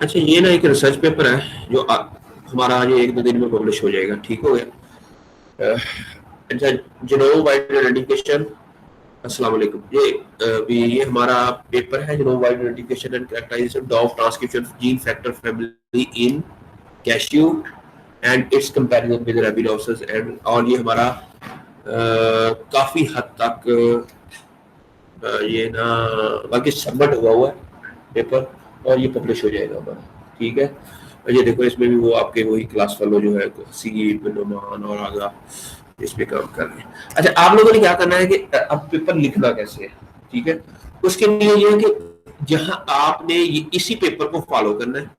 अच्छा, ये ना एक रिसर्च पेपर है जो हमारा आज 1-2 दिन में पब्लिश हो जाएगा, ठीक हो गया। अच्छा, जीनोम वाइड आइडेंटिफिकेशन, अस्सलाम वालेकुम। ये हमारा पेपर है, genome wide identification and characterisation of transcription gene factor family in cashew and its comparison with Arabidopsis and, और ये हमारा काफी हद तक ये ना बाकी सबमिट हुआ है पेपर, और ये पब्लिश हो जाएगा हमारा, ठीक है। और ये देखो, इसमें भी वो आपके वही क्लास फेलो जो है सीईद नुमान और आगा इस पे काम कर रहे हैं। अच्छा, आप लोगों ने क्या करना है कि अब पेपर लिखना कैसे है, ठीक है। उसके लिए ये है कि जहां आपने ये इसी पेपर को फॉलो करना है,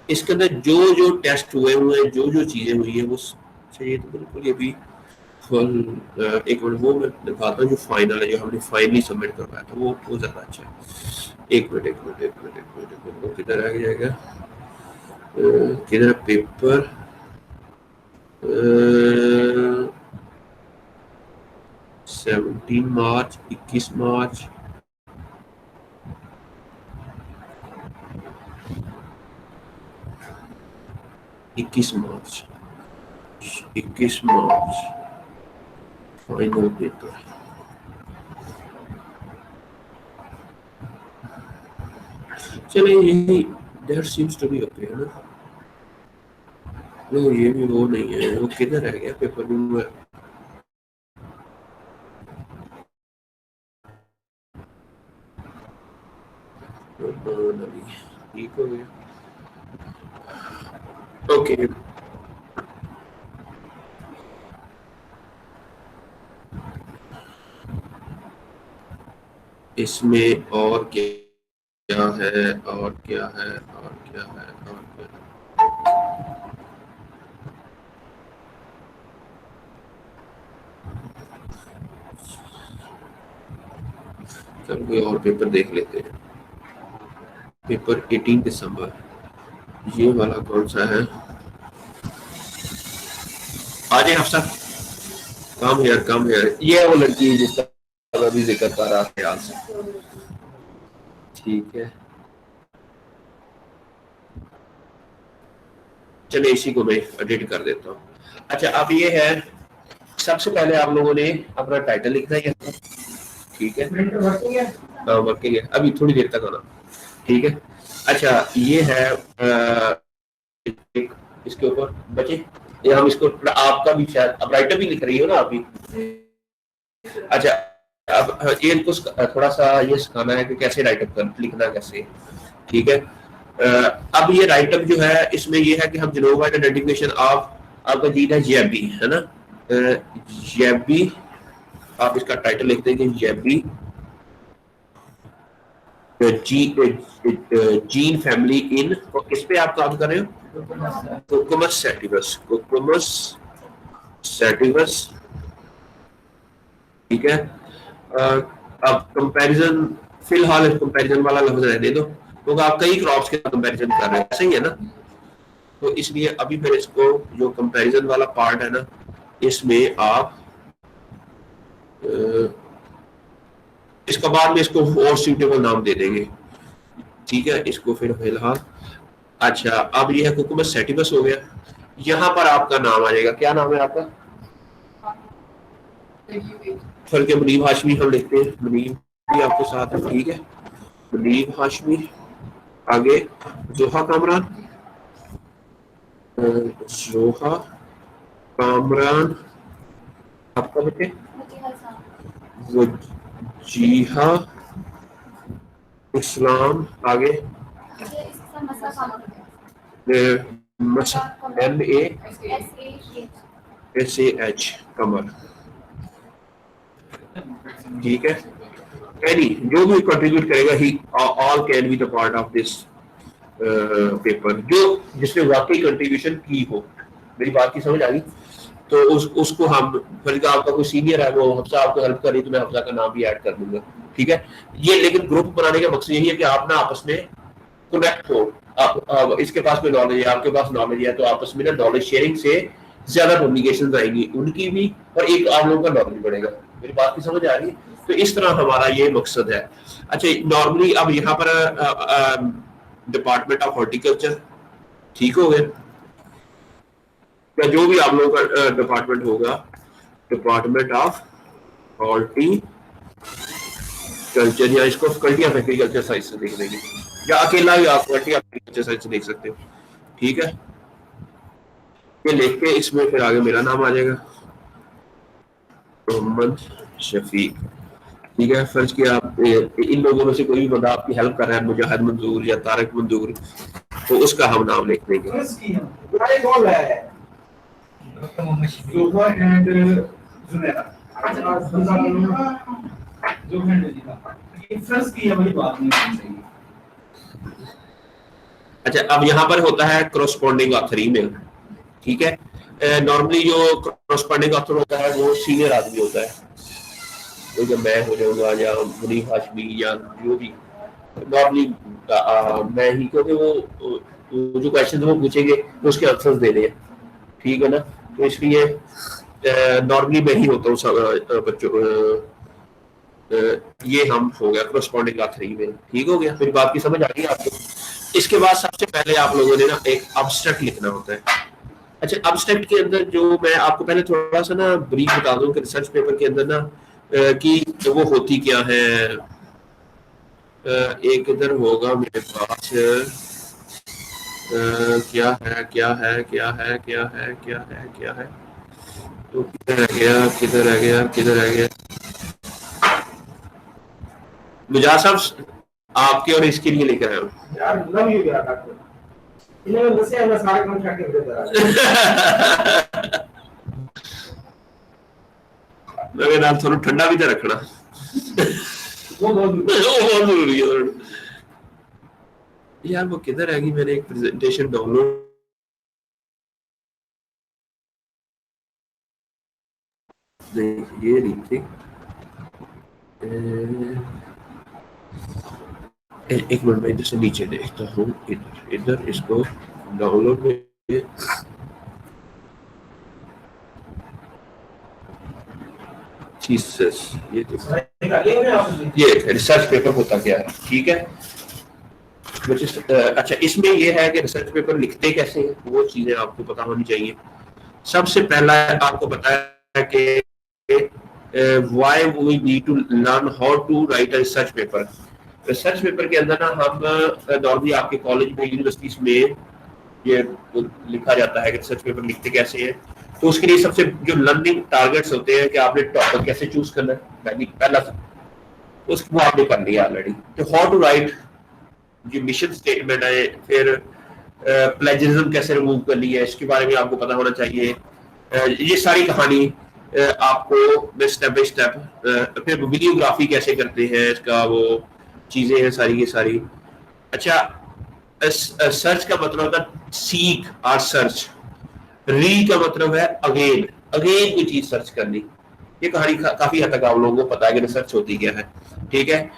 इसके अंदर जो जो टेस्ट हुए हैं, जो जो चीजें हुई है वो चाहिए, तो बिल्कुल ये भी फुल। एक मिनट, वो मैं दिखाता हूँ जो फाइनल है, जो हमने फाइनली सबमिट करवाया था, वो ज्यादा अच्छा है। एक मिनट एक मिनट एक मिनट एक मिनट एक मिनट, वो किधर आ जाएगा, किधर पेपर, 17 मार्च, 21 मार्च, इक्कीस मार्च फाइनल पेपर। चलिए, यही that seems to be okay है ना। वो ये भी वो नहीं है, वो किधर रह गया पेपर में, ठीक हो गया, ओके। इसमें और क्या है, और क्या है, और क्या है, और क्या है। चल कोई और पेपर देख लेते हैं। पेपर 18 दिसंबर, ये वाला कौन सा है? आज हफ्ता कम हेयर, ये वो लड़की जिसका मैं अभी जिक्र कर रहा था याद से, ठीक है। चलिए, इसी को मैं एडिट कर देता हूँ। अच्छा, अब ये है, सबसे पहले आप लोगों ने अपना टाइटल लिखना है, ठीक है। वर्किंग है, अभी थोड़ी देर तक आना, ठीक है। अच्छा, ये है इसके ऊपर बचे, ये हम इसको आपका भी शायद अब राइटर भी लिख रही हो ना आप भी। अच्छा, अब ये इनको थोड़ा सा ये सिखाना है कि कैसे राइटअप कर लिखना कैसे, ठीक है। अब ये राइटअप जो है, इसमें ये है कि हम जीनोम वाइड आइडेंटिफिकेशन ऑफ, आपका जीन है जैबी, है ना, जैबी। आप इसका टाइटल लिखते हैं कि जैबी जीन फैमिली इन, और किस पे आप काम कर रहे हो? कुकुमस सैटिवस, कुकुमस सैटिवस, ठीक है। अब कंपैरिजन, फिलहाल कंपैरिजन वाला लफ्ज रहने दो, क्योंकि आप कई क्रॉप्स के कंपैरिजन कर रहे हैं, सही है ना। तो इसलिए अभी फिर इसको जो कंपैरिजन वाला पार्ट है ना, इसमें आप इसका बाद में इसको और सूटेबल नाम दे देंगे, ठीक है। इसको फिर फिलहाल, अच्छा, अब ये है कुकुमस सैटिवस हो गया। यहाँ पर आपका नाम आ जाएगा, क्या नाम है आपका? फल के मुनीब हाशमी हम लिखते हैं, मुनीब भी आपके साथ है, ठीक है। मुनीब हाशमी, आगे जोहा कामरान, जोहा कामरान, आपका बच्चे वो जीहा इस्लाम, आगे MASAH कमर, ठीक है। एनी जो भी कंट्रीब्यूट करेगा, he all can be the part of this paper, जो जिसने वाकई कंट्रीब्यूशन की हो। मेरी बात की समझ आ गई? तो उसको हम, फिर आपका कोई सीनियर है वो हफ्सा आपको हेल्प कर रही, तो मैं हफ्सा का नाम भी ऐड कर दूंगा, ठीक है। ये लेकिन ग्रुप बनाने का मकसद यही है कि आप ना आपस में कनेक्ट हो। आप इसके पास में नॉलेज है, आपके पास नॉलेज है, तो आपस में ना नॉलेज शेयरिंग से ज्यादा कम्युनिकेशन आएंगी, उनकी भी, और एक आप लोगों का नॉलेज बढ़ेगा। मेरी बात की समझ आ रही है? तो इस तरह हमारा ये मकसद है। अच्छा, नॉर्मली अब यहाँ पर डिपार्टमेंट ऑफ हॉर्टिकल्चर, ठीक हो गया, या जो भी आप लोगों का डिपार्टमेंट होगा, डिपार्टमेंट ऑफ हॉर्टिकल्चर, या इसको फैकल्टी ऑफ एग्रीकल्चर साइंस से देख देंगे, या अकेला ही आप फैकल्टी ऑफ एग्रीकल्चर साइंस से देख सकते हो, ठीक है। ये लिख के इसमें फिर आगे मेरा नाम आ जाएगा, मोहम्मद शफीक, ठीक है। फर्ज किया आप इन लोगों में से कोई भी बंदा आपकी हेल्प कर रहा है, मुजाहिद मंजूर या तारक मंजूर, तो उसका हम नाम लिख देंगे। अच्छा, अब यहाँ पर होता है करस्पॉन्डिंग ऑथर ईमेल, ठीक है। नॉर्मली जो करस्पॉन्डिंग ऑथर होता है वो सीनियर आदमी होता है, तो जब मैं हो जाऊंगा या मुनीफ हाशमी या जो भी, नॉर्मली मैं ही, क्योंकि वो जो क्वेश्चन वो पूछेंगे तो उसके आंसर्स देने हैं, ठीक है ना। तो इसलिए नॉर्मली मैं ही होता हूँ बच्चों, ये हम हो गया करस्पॉन्डिंग ऑथर ईमेल, ठीक हो गया। फिर बात की समझ आ गई आपको। इसके बाद सबसे पहले आप लोगों ने ना एक अब्स्ट्रैक्ट लिखना होता है। अच्छा, अब्स्ट्रैक्ट के अंदर जो मैं आपको पहले थोड़ा सा ना ब्रीफ बता दूं कि रिसर्च पेपर के अंदर ना कि वो होती क्या है। एक इधर होगा मेरे पास, क्या है क्या है क्या है क्या है क्या है क्या है, तो किधर रह गया किधर रह गया किधर रह गया। मुझा साहब आपके और इसके लिए लेकर आया हूँ यार, लव यू यार डॉक्टर, इन्हें नशे हम सारे काम करके दे दे लगे नाल थोड़ा ठंडा भी तो रखना वो बहुत जरूरी है यार। वो किधर रहेगी, मैंने एक प्रेजेंटेशन डाउनलोड, नहीं ये नहीं थी, एक मिनट में इधर से नीचे देखता हूँ, इधर इधर इसको डाउनलोड में, ये रिसर्च पेपर होता क्या है, ठीक है। अच्छा, इसमें ये है कि रिसर्च पेपर लिखते कैसे हैं, वो चीजें आपको पता होनी चाहिए। सबसे पहला आपको पता है कि why we need to learn how to write a research paper. Research paper के अंदर ना हम नॉर्मली आपके कॉलेज में, यूनिवर्सिटीज में ये लिखा जाता है कि रिसर्च पेपर लिखते कैसे हैं। तो उसके लिए सबसे जो लर्निंग टारगेट्स होते हैं कि आपने टॉपिक कैसे चूज करना है, पहला उसको आपने कर लिया ऑलरेडी। तो हाउ टू राइट, जो मिशन स्टेटमेंट है, फिर प्लेजरिज्म कैसे रिमूव करनी है, इसके बारे में आपको पता होना चाहिए। ये सारी कहानी आपको स्टेप बाय स्टेप, फिर वीडियोग्राफी कैसे करते हैं, इसका वो चीजें हैं सारी ये सारी। अच्छा, सर्च का मतलब होता है सीक और सर्च, री का मतलब है अगेन, अगेन कोई चीज सर्च करनी। ये कहानी काफी हद तक आप लोगों को पता है कि रिसर्च होती क्या है, ठीक है।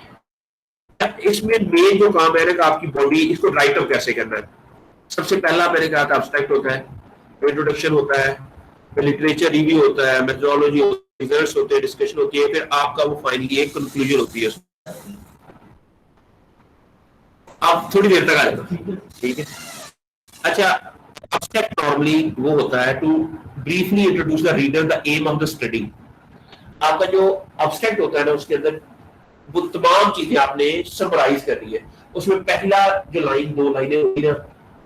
इसमें मेन जो काम है ना, आपकी बॉडी, इसको राइट अप कैसे करना है। सबसे पहला मैंने कहा था अब्स्ट्रैक्ट होता है, इंट्रोडक्शन होता है, फिर लिटरेचर रिव्यू होता है, मेथोडोलॉजी, रिजल्ट्स होते हैं, डिस्कशन होती है, फिर आपका वो फाइनली एक कंक्लूजन होती है। आप थोड़ी देर तक आ जाएगा, ठीक है। अच्छा, अब्स्ट्रैक्ट नॉर्मली वो होता है to briefly introduce the reader the aim of the study. आपका जो अब्स्ट्रैक्ट होता है ना, उसके अंदर वो तमाम चीजें आपने समराइज करनी है। उसमें पहला जो लाइन, दो लाइनें होती है,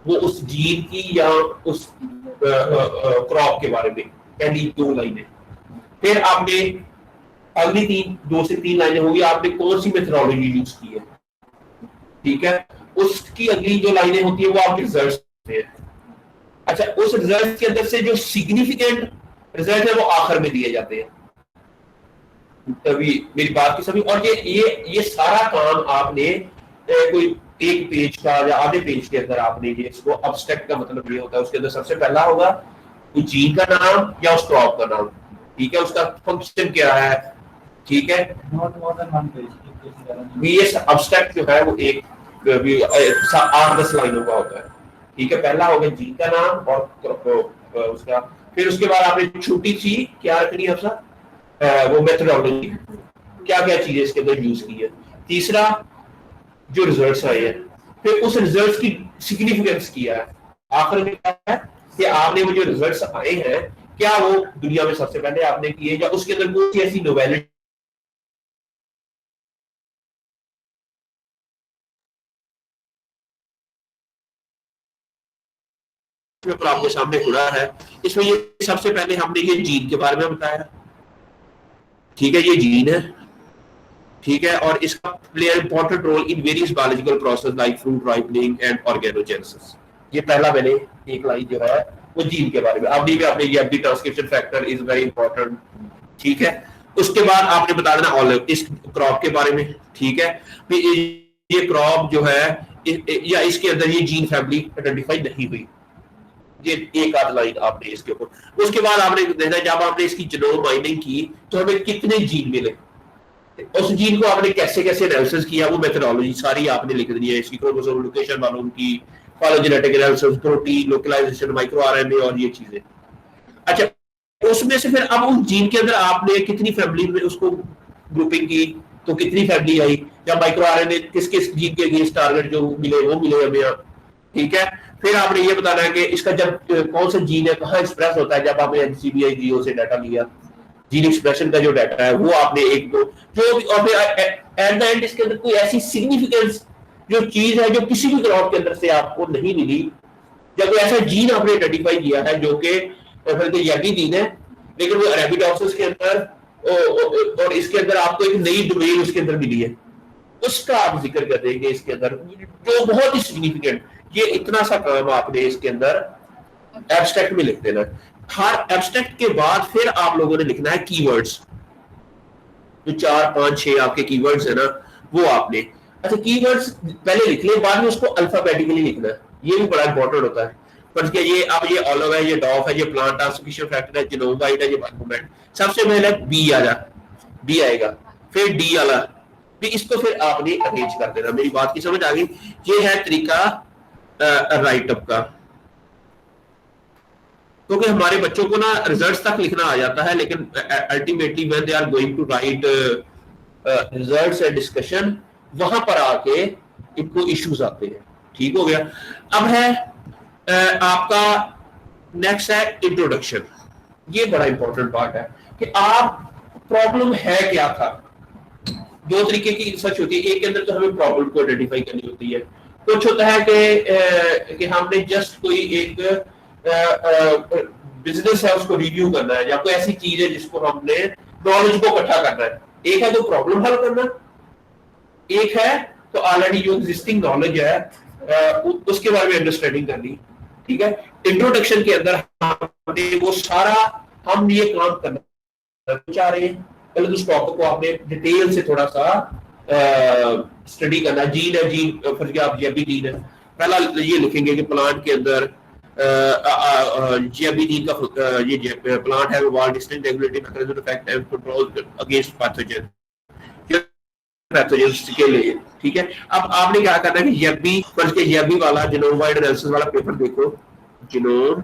वो उस जीन की या उस क्रॉप के बारे में, पहली दो लाइनें। फिर आपने अगली दो से तीन लाइनें होगी, आपने कौन सी मेथोडोलॉजी यूज की है, ठीक है। उसकी अगली जो लाइनें होती है वो आपके रिजल्ट्स होते हैं। अच्छा, उस रिजल्ट के अंदर से जो सिग्निफिकेंट रिजल्ट है वो आखिर में दिए जाते हैं। तभी मेरी बात की सभी, और ये सारा काम आपने कोई एक पेज का या आधे पेज के अंदर आपने ये, इसको अब्स्ट्रैक्ट का मतलब ये होता है, उसके अंदर सबसे पहला होगा कोई जीन का नाम या उस क्रॉप का नाम, ठीक है, उसका फंक्शन क्या है, ठीक है। ये अब्स्ट्रैक्ट जो है वो एक 8-10 लाइनों का होता है, ठीक है। पहला होगा जीन का नाम और उसका, फिर उसके बाद आपने छोटी सी क्या रखनी है आपका, वो मेथोडोलॉजी, क्या क्या चीजें इसके अंदर यूज की है। तीसरा जो रिजल्ट्स आए हैं, फिर उस रिजल्ट की सिग्निफिकेंस किया है, आखिर में क्या है कि आपने वो जो रिजल्ट्स आए हैं क्या वो दुनिया में सबसे पहले आपने किए या उसके अंदर कोई ऐसी नोवेलिटी पेपर आपके सामने खुला है। इसमें ये सबसे पहले हमने ये जीन के बारे में बताया, ठीक है, ये जीन है, ठीक है, और इसका play important role in various biological process like fruit ripening and organogenesis. ये पहला मैंने एक लाइन जो है वो जीन के बारे में, आपने भी आपने ये transcription factor is very important, ठीक है। उसके बाद आपने बता देना ऑलिव, इस क्रॉप के बारे में, ठीक है। ये क्रॉप जो है या इसके अंदर ये जीन फैमिली आइडेंटिफाई नहीं हुई, ये एक आध लाइन आपने इसके ऊपर। उसके बाद आपने देखना जब आपने इसकी जीनोम माइनिंग की तो हमें कितने जीन मिले, उस जीन को आपने कैसे कैसे एनालिसिस किया, वो मेथोडोलॉजी सारी आपने लिख दी है, इसकी क्रोमोसोम लोकेशन मालूम की, phylogenetic analysis, protein localization, micro RNA और ये चीजें। अच्छा, उसमें से फिर अब उस जीन के अंदर आपने कितनी फैमिली में उसको ग्रुपिंग की तो कितनी फैमिली आई, या माइक्रो आरएनए किस किस जीन के अगेंस्ट टारगेट जो मिले वो मिले हमें, ठीक है। फिर आपने ये बताना है कि इसका जब कौन सा जीन है कहाँ एक्सप्रेस होता है, जब आपने एनसीबीआई जीओ से डाटा लिया, जीन एक्सप्रेशन का जो डाटा है वो आपने एक दो जो एट द एंड इसके अंदर कोई ऐसी सिग्निफिकेंस जो चीज है जो किसी भी क्रॉप के अंदर से आपको नहीं मिली, जब ऐसा जीन आपने आइडेंटिफाई किया है जो कि यही जीन है लेकिन वो अरेबिडोप्सिस के अंदर और इसके अंदर आपको एक नई डोमेन उसके अंदर मिली है, उसका आप जिक्र कर देंगे इसके अंदर जो बहुत ही सिग्निफिकेंट, ये इतना सा काम आपने इसके अंदर एब्स्ट्रैक्ट में लिख देना। हर एब्स्ट्रैक्ट के बाद फिर आप लोगों ने लिखना है कीवर्ड्स, जो 4 5 6 आपके कीवर्ड्स है ना वो आपने, अच्छा कीवर्ड्स पहले लिख ले, बाद में उसको अल्फाबेटिकली लिखना है, ये भी बड़ा इंपॉर्टेंट होता है। पर ये अब ये ऑलिव है, ये डॉफ है, ये प्लांट ट्रांसक्रिप्शन फैक्टर है, जीनोम वाइड है, ये बायोमोमेंट, सबसे पहले बी आ जा, बी आएगा, फिर डी वाला भी, इसको फिर आपने अरेंज कर देना। मेरी बात की समझ आ गई? ये है तरीका राइट अप का, क्योंकि हमारे बच्चों को ना रिजल्ट्स तक लिखना आ जाता है लेकिन ultimately when they are going to write results and discussion, वहां पर आके इनको इश्यूज आते हैं, ठीक हो गया। अब है आपका नेक्स्ट है इंट्रोडक्शन, ये बड़ा इंपॉर्टेंट पार्ट है कि आप प्रॉब्लम है क्या था। दो तरीके की रिसर्च होती है, एक के अंदर तो हमें प्रॉब्लम को आइडेंटिफाई करनी होती है, कुछ होता है कि हमने जस्ट कोई एक बिजनेस है उसको रिव्यू करना है या कोई ऐसी चीज है जिसको हमने नॉलेज को इकट्ठा करना है। एक है तो प्रॉब्लम हल करना, एक है तो ऑलरेडी जो एग्जिस्टिंग नॉलेज है उसके बारे में अंडरस्टैंडिंग करनी, ठीक है। इंट्रोडक्शन के अंदर हमने वो सारा हम ये काम करना चाह रहे हैं, पहले तो उस टॉपिक को आपने डिटेल से थोड़ा सा स्टडी करना। जीन है, जीन फिर क्या आप भी जीन है, पहला ये लिखेंगे कि प्लांट के अंदर जीन का ये प्लांट है वाल distinct regulatory mechanism effect and control against pathogen के लिए, ठीक है। अब आपने क्या करना है कि यबी वाला जीनोम वाइड एनालिसिस वाला पेपर देखो, जीनोम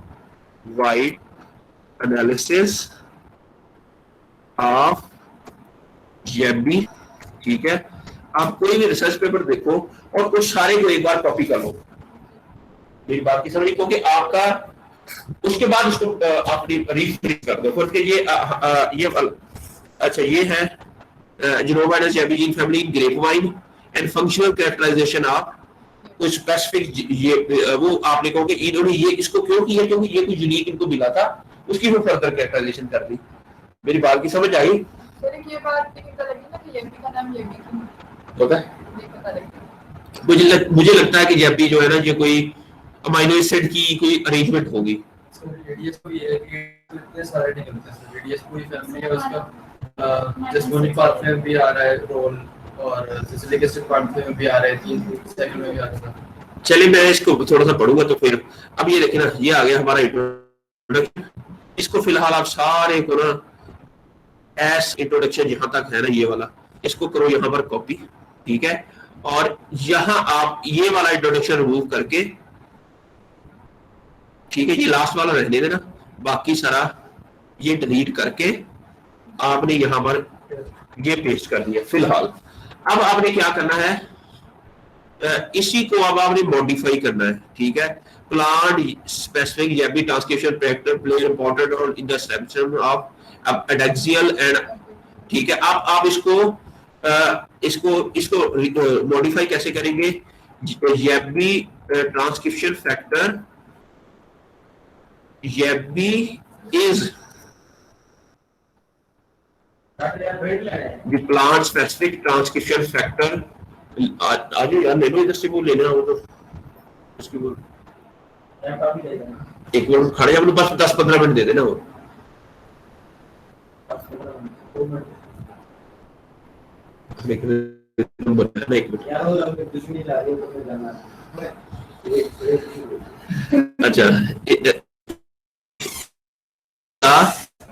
वाइड एनालिसिस ऑफ यबी, ठीक है। आप कोई भी रिसर्च पेपर देखो और उस सारे को एक बार कॉपी कर लो, मेरी बात की समझ, क्योंकि आपका उसके बाद उसको आपने रीफ्रेश कर दो फिर ये अच्छा ये है genome wide gene family grapevine and functional characterization of कुछ स्पेसिफिक, ये वो आपने कहो कि इन्होंने ये इसको क्यों किया, क्योंकि ये कुछ यूनिक इनको मिला था, उसकी भी फर्दर कैरेक्टराइजेशन कर दी। मेरी बात की समझ आई? ये बात पता लगी ना कि यबी का नाम यबी क्यों होता है? मुझे लगता है कि जेबी जो है ना ये कोई अमाइनो एसिड की कोई अरेंजमेंट होगी। रेडियस को ये इतने सारे नहीं होते हैं, रेडियस पूरी फैमिली है उसका, जस्मोनिक पाथवे में भी आ रहा है रोल और सिसिलिक एसिड पाथवे में भी आ रहा है, 3 सेकंड में भी आ रहा है। चलिए मैं इसको थोड़ा सा पढ़ूंगा तो फिर अब ये देखिए ना, ये आ गया हमारा इंट्रोडक्शन। इसको फिलहाल आप सारे को ना एस इंट्रोडक्शन यहां तक है ना ये वाला, इसको करो यहां पर कॉपी, ठीक है। और यहां आप ये वाला इंट्रोडक्शन रिमूव करके, ठीक है, ये लास्ट वाला रहने देना, बाकी सारा ये डिलीट करके आपने यहां पर ये पेस्ट कर दिया फिलहाल। अब आपने क्या करना है, इसी को अब आपने मॉडिफाई करना है, ठीक है। Plant specific YABBY transcription factor play important role in the establishment of adaxial end, ठीक है। आप इसको मॉडिफाई कैसे करेंगे? YABBY transcription factor, YABBY is the plant specific transcription factor। आज यार ले लो इधर से, वो लेना हो तो इसकी वो एक मिनट खड़े हैं, बस 10-15 मिनट दे देना वो। एक मिनट अच्छा,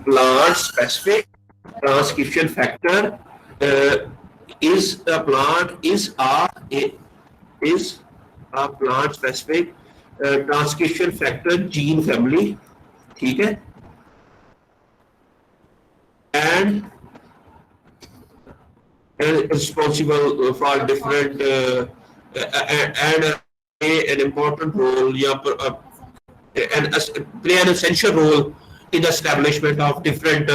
plant specific transcription factor is a plant specific transcription factor gene family, ठीक है। and responsible for different and an important role या and play an essential role in the establishment of different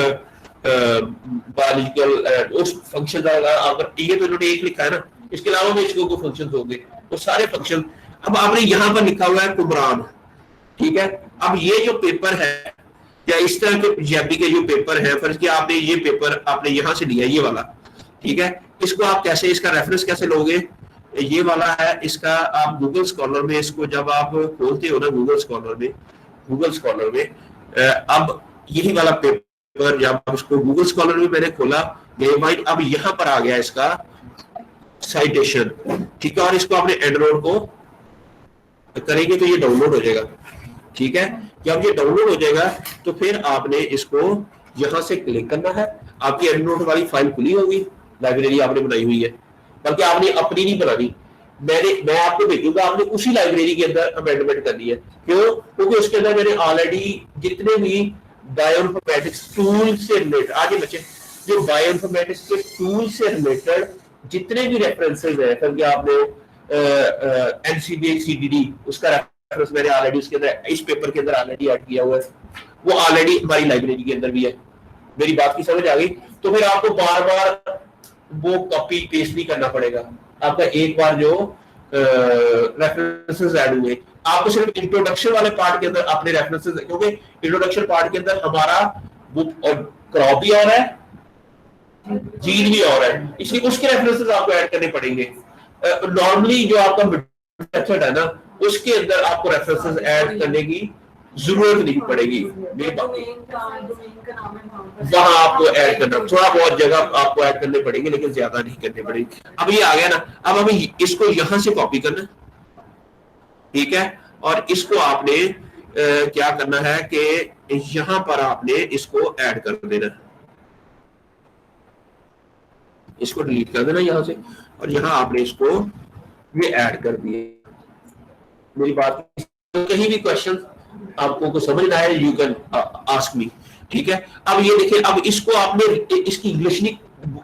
biological उस function का, अगर ये तो इन्होंने एक लिखा है ना, इसके अलावा भी इसको फंक्शन होंगे, वो सारे फंक्शन। अब आपने यहाँ पर लिखा हुआ है कुमरान, ठीक है। अब ये जो पेपर है या इस तरह के जैबी के जो पेपर है, फर्ज किया आपने ये पेपर आपने यहाँ से लिया, ये वाला, ठीक है। इसको आप कैसे, इसका रेफरेंस कैसे लोगे? ये वाला है, इसका आप गूगल स्कॉलर में इसको जब आप खोलते हो ना, गूगल स्कॉलर में अब यही वाला पेपर जब उसको गूगल स्कॉलर में मैंने खोला, अब यहाँ पर आ गया इसका साइटेशन, ठीक है। और इसको आपने एंड्रॉइड को करेंगे तो ये डाउनलोड हो जाएगा, ठीक है। जब ये डाउनलोड हो जाएगा तो फिर आपने इसको यहाँ से क्लिक करना है, आपकी एंड्रॉइड वाली फाइल खुली होगी, लाइब्रेरी आपने बनाई हुई है, बल्कि आपने अपनी नहीं बनानी, मैं आपको भेजूंगा, आपने उसी लाइब्रेरी के अंदर अमेंडमेंट करनी है। क्यों? क्योंकि उसके अंदर मैंने ऑलरेडी जितने भी बायोइन्फॉर्मेटिक्स टूल से रिलेटेड, आगे बच्चे जो बायोइन्फॉर्मेटिक्स के टूल से रिलेटेड जितने भी रेफरेंसेस है, क्योंकि आपने एनसीबी सीडीडी उसका रेफरेंस मैंने ऑलरेडी उसके अंदर इस पेपर के अंदर ऑलरेडी ऐड किया हुआ है, वो ऑलरेडी हमारी लाइब्रेरी के अंदर भी है। मेरी बात की समझ आ गई? तो फिर आपको बार बार वो कॉपी पेस्ट नहीं करना पड़ेगा, आपका एक बार जो रेफरेंसेस ऐड हुए, आपको सिर्फ इंट्रोडक्शन वाले पार्ट के अंदर अपने रेफरेंसेस, क्योंकि इंट्रोडक्शन पार्ट के अंदर हमारा वो क्रॉप भी और है, जीन भी और है, इसलिए उसके रेफरेंसेस आपको ऐड करने पड़ेंगे। नॉर्मली जो आपका मेथड है ना, उसके अंदर आपको रेफरेंसेस ऐड करने की जरूरत नहीं पड़ेगी, वहां आपको ऐड करना, थोड़ा बहुत जगह आपको ऐड करने पड़ेगी, लेकिन ज्यादा नहीं करने पड़ेगी। अब ये आ गया ना, अब हमें इसको यहां से कॉपी करना, ठीक है। और इसको आपने क्या करना है कि यहां पर आपने इसको ऐड कर देना, इसको डिलीट कर देना यहां से, और यहां आपने इसको ये ऐड कर दिए। मेरी बात कहीं भी क्वेश्चन आपको को समझ ना आए, यू कैन आस्क मी, ठीक है। अब ये देखिए, अब इसको आपने, इसकी इंग्लिश नहीं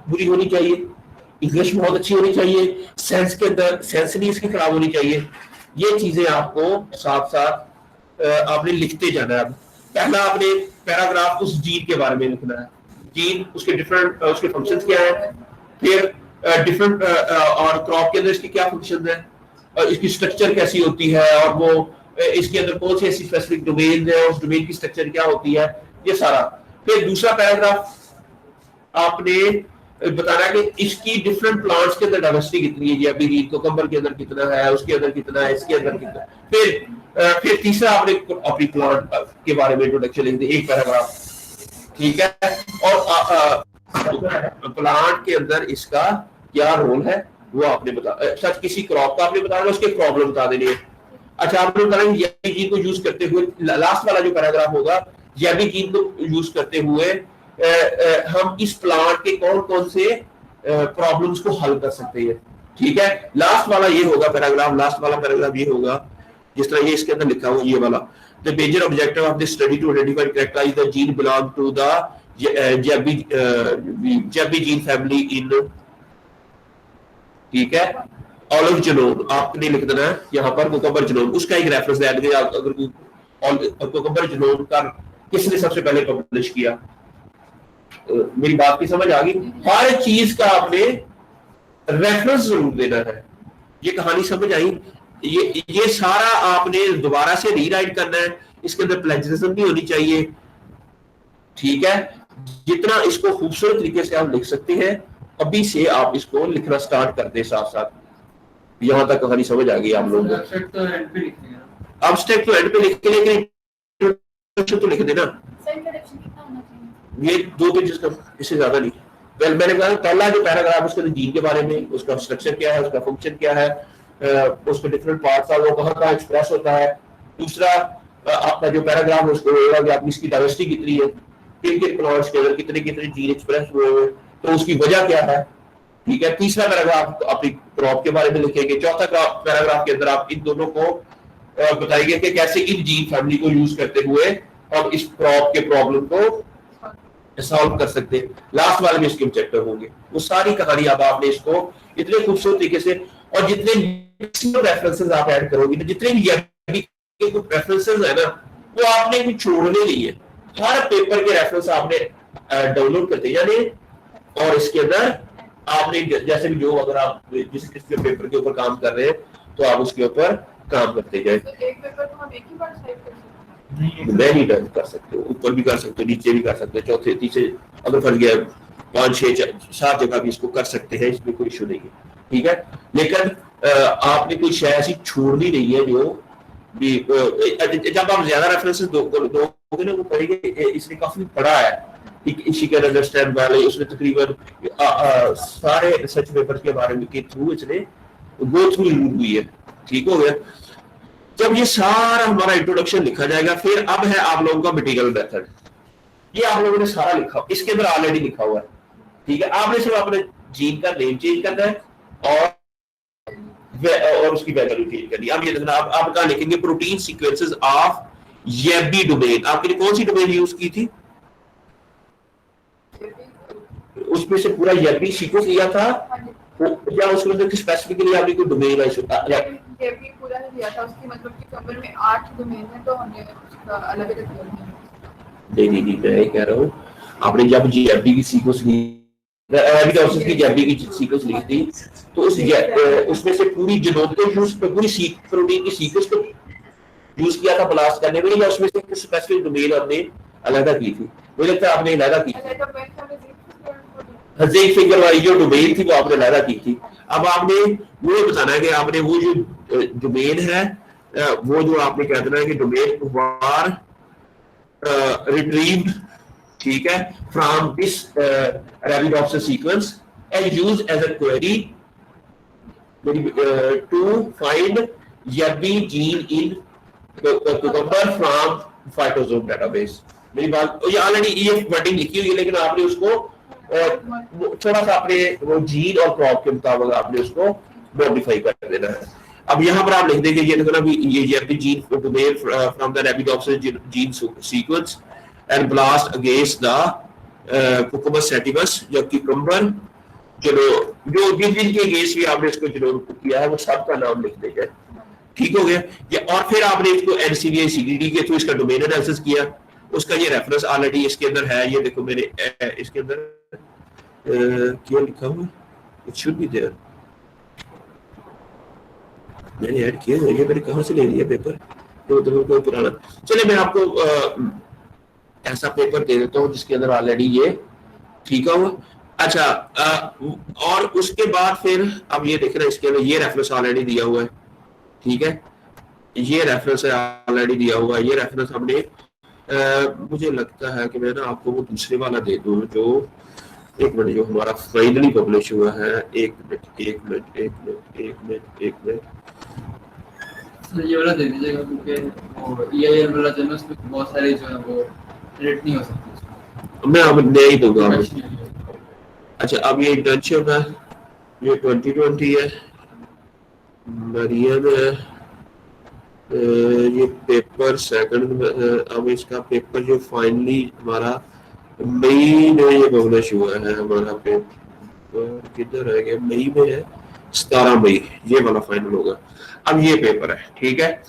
बुरी होनी चाहिए, इंग्लिश बहुत अच्छी होनी चाहिए, सेंस के अंदर सेंस नहीं इसकी खराब होनी चाहिए। ये चीजें आपको साथ साथ आपने लिखते जाना है। पहला आपने पैराग्राफ उस जीन के बारे में लिखना है, जीन उसके डिफरेंट उसके फंक्शंस क्या है, फिर डिफरेंट और क्रॉप के अंदर इसके क्या फंक्शन है, और इसकी स्ट्रक्चर कैसी होती है, और वो इसके अंदर कौन से ऐसी स्पेसिफिक डोमेन है, उस डोमेन की स्ट्रक्चर क्या होती है, ये सारा। फिर दूसरा पैराग्राफ आपने बताना है कि इसकी डिफरेंट प्लांट्स के अंदर डाइवर्सिटी कितनी है, अभी रीत कोकम्बर के अंदर कितना है, उसके अंदर कितना है, इसके अंदर कितना। फिर तीसरा आपने अपनी प्लांट के बारे में इंट्रोडक्शन लिख दी, एक पैराग्राफ, ठीक है। और प्लांट के अंदर इसका क्या रोल है वो आपने सच किसी क्रॉप का आपने बताना, उसके प्रॉब्लम बता देनी है। अच्छा, आपने बताना जैविक जीन को यूज करते हुए, लास्ट वाला जो पैराग्राफ होगा, जैविक जीन को यूज करते हुए हम इस प्लांट के कौन कौन से प्रॉब्लम्स को हल कर सकते हैं, ठीक है। लास्ट वाला ये होगा पैराग्राफ, लास्ट वाला पैराग्राफ ये होगा जिस तरह ये इसके अंदर लिखा हुआ, ये वाला, the major objective of this study to identify characterize the gene belong to the जैविक जीन फैमिली इन, ठीक है। ऑलिव जनोन आपने लिख देना है यहाँ पर, कुकम्बर जनोन उसका एक रेफरेंस ऐड किया। अगर कुकम्बर जनोन का किसने सबसे पहले पब्लिश किया, मेरी बात की समझ आ गई? हर चीज का आपने रेफरेंस जरूर देना है। ये कहानी समझ आई? ये सारा आपने दोबारा से रीराइट करना है, इसके अंदर प्लेजरिज्म भी होनी चाहिए, ठीक है? जितना इसको खूबसूरत तरीके से आप लिख सकते हैं, अभी से आप इसको लिखना स्टार्ट कर दे साथ साथ। यहां तक कहानी समझ आ गई आप लोगों को? एब्स्ट्रैक्ट तो एंड पे लिखते हैं, एब्स्ट्रैक्ट तो एंड पे लिख के, लेकिन इंट्रोडक्शन तो लिख देना। सर इंट्रोडक्शन कितना होना चाहिए? ये 2 पेजेस का, इससे ज्यादा नहीं। वेल मैंने कहा पहला जो पैराग्राफ उसके अंदर जीन के बारे में, उसका स्ट्रक्चर क्या है, उसका फंक्शन क्या है, उसके डिफरेंट पार्ट्स है, वो कहाँ एक्सप्रेस होता है। दूसरा आपका जो पैराग्राफ उसको होगा कि आपकी इसकी डाइवर्सिटी कितनी है, किन किन प्लॉट्स के अंदर कितने कितने जीन एक्सप्रेस हुए हैं, तो उसकी वजह क्या है, ठीक है? तीसरा पैराग्राफ अपनी क्रॉप के बारे में लिखेंगे। चौथा पैराग्राफ के अंदर आप इन दोनों को बताइए कि कैसे इन जीन फैमिली को यूज करते हुए हम इस क्रॉप के प्रॉब्लम को सॉल्व कर सकते हैं। लास्ट वाले में इसके चैप्टर होंगे, वो सारी कहानी अब आपने इसको इतने खूबसूरत तरीके से, और जितने रेफरेंसेस आप ऐड करोगे, जितने रेफरेंसेस है ना, वो आपने कुछ छोड़ने नहीं है। हर पेपर के रेफरेंस आपने डाउनलोड करते यानी, और इसके अंदर आपने जैसे भी जो, अगर आप जिस पेपर के ऊपर काम कर रहे हैं तो आप उसके ऊपर काम करते जाए। तो एक पेपर को हम एक ही बार टाइप कर सकते हैं? मैं नहीं टाइप कर सकते, ऊपर भी कर सकते, नीचे भी कर सकते, चौथे तीसरे अगर फंस गया 5 6 7 जगह भी इसको कर सकते हैं, इसमें कोई इशू नहीं है, ठीक है? लेकिन आपने कोई शय ऐसी छोड़नी नहीं है जो भी, जब आप ज्यादा रेफरेंसेस दोगे ना, वो कहेंगे इसने काफी पढ़ा है, she can understand well, उसने तकरीबन सारे रिसर्च पेपर के बारे में के थ्रू इसने गो थ्रू हुई है, ठीक हो गया? जब ये सारा हमारा इंट्रोडक्शन लिखा जाएगा, फिर अब है आप लोगों का मटेरियल मेथड। ये आप लोगों ने सारा लिखा, इसके अंदर ऑलरेडी लिखा हुआ है, ठीक है? आपने सिर्फ अपने जीन का नेम चेंज करना है और उसकी वैल्यू चेंज करनी है। अब ये देखना, आप कहाँ लिखेंगे? Protein sequences of YABBY domain. आपके लिए कौन सी डोमेन यूज की थी? उसमें से पूरा येबी सीक्वेंस लिया था, या उसके अंदर स्पेसिफिकली आपने कोई डोमेन ये भी पूरा नहीं दिया था, उसकी मतलब कि कवर में 8 डोमेन है, तो हमने उसका अलग-अलग किया। नहीं मैं कह रहा हूँ, आपने जब जेएफडी की सीक्वेंस ली, एविडोसिस की जेएफडी की सीक्वेंस ली थी, तो उसमें से पूरी जीनोम को यूज, पूरी प्रोटीन की सीक्वेंस को यूज किया था ब्लास्ट करने में, या उसमें से कुछ स्पेसिफिक डोमेन आपने अलग की थी? मुझे लगता है आपने अलग की थी। हज़ीक फिगर वाली जो डोमेन थी वो आपने अलग की थी। अब आपने वो बताना है कि आपने वो जो डोमेन है, वो जो आपने कह देना है कि डोमेन वार रिट्रीव्ड, ठीक है, from this Arabidopsis sequence and used as a query to find YABBY gene in cucumber from phytosome database। मेरी बात, ये ऑलरेडी ये वर्डिंग लिखी हुई है, लेकिन आपने उसको थोड़ा सा अपने वो जीन और क्रॉप के मुताबिक आपने उसको मॉडिफाई कर देना है। अब यहाँ पर आप लिख देंगे, ये देखो ना, ये YABBY gene domain from the Arabidopsis gene sequence and blast against the Cucumbers sativus, जो cucumber जो जिनके अगेंस्ट भी आपने इसको जो किया है वो सब का नाम लिख देंगे, ठीक हो गया? ये और फिर आपने इसको NCBI CDD के थ्रू इसका डोमेन एनालिसिस किया, उसका ये रेफरेंस ऑलरेडी इसके अंदर है। ये देखो मेरे इसके अंदर क्या लिखा हुआ, इट शुड बी देयर, मैंने ऐड किया है। ये मैंने कहां से ले लिया पेपर, तो पुराना। चलिए मैं आपको ऐसा पेपर दे देता हूँ जिसके अंदर ऑलरेडी ये ठीक हुआ। अच्छा, और उसके बाद फिर अब ये देख रहे हैं, इसके अंदर ये रेफरेंस ऑलरेडी दिया हुआ है, ठीक है? ये रेफरेंस है ऑलरेडी दिया हुआ है। ये रेफरेंस हमने मुझे लगता है कि मैं ना आपको वो दूसरे वाला दे दूं, जो एक मिनट, जो हमारा फाइनली पब्लिश हुआ है। एक मिनट ये वाला दे दीजिएगा, क्योंकि वो EIR वाला जो है ना, उसमें बहुत सारे जो है वो एडिट नहीं हो सकते। मैं अब दे ही दूंगा। अच्छा, अब ये इंटर्नशिप है, ये 2020 है, मरियम है, ये पेपर सेकंड में। अब इसका पेपर जो फाइनली हमारा मई में ये पब्लिश हुआ है, हमारा पेपर किधर है? मई में है, 17 मई ये वाला फाइनल होगा। अब ये पेपर है, ठीक है।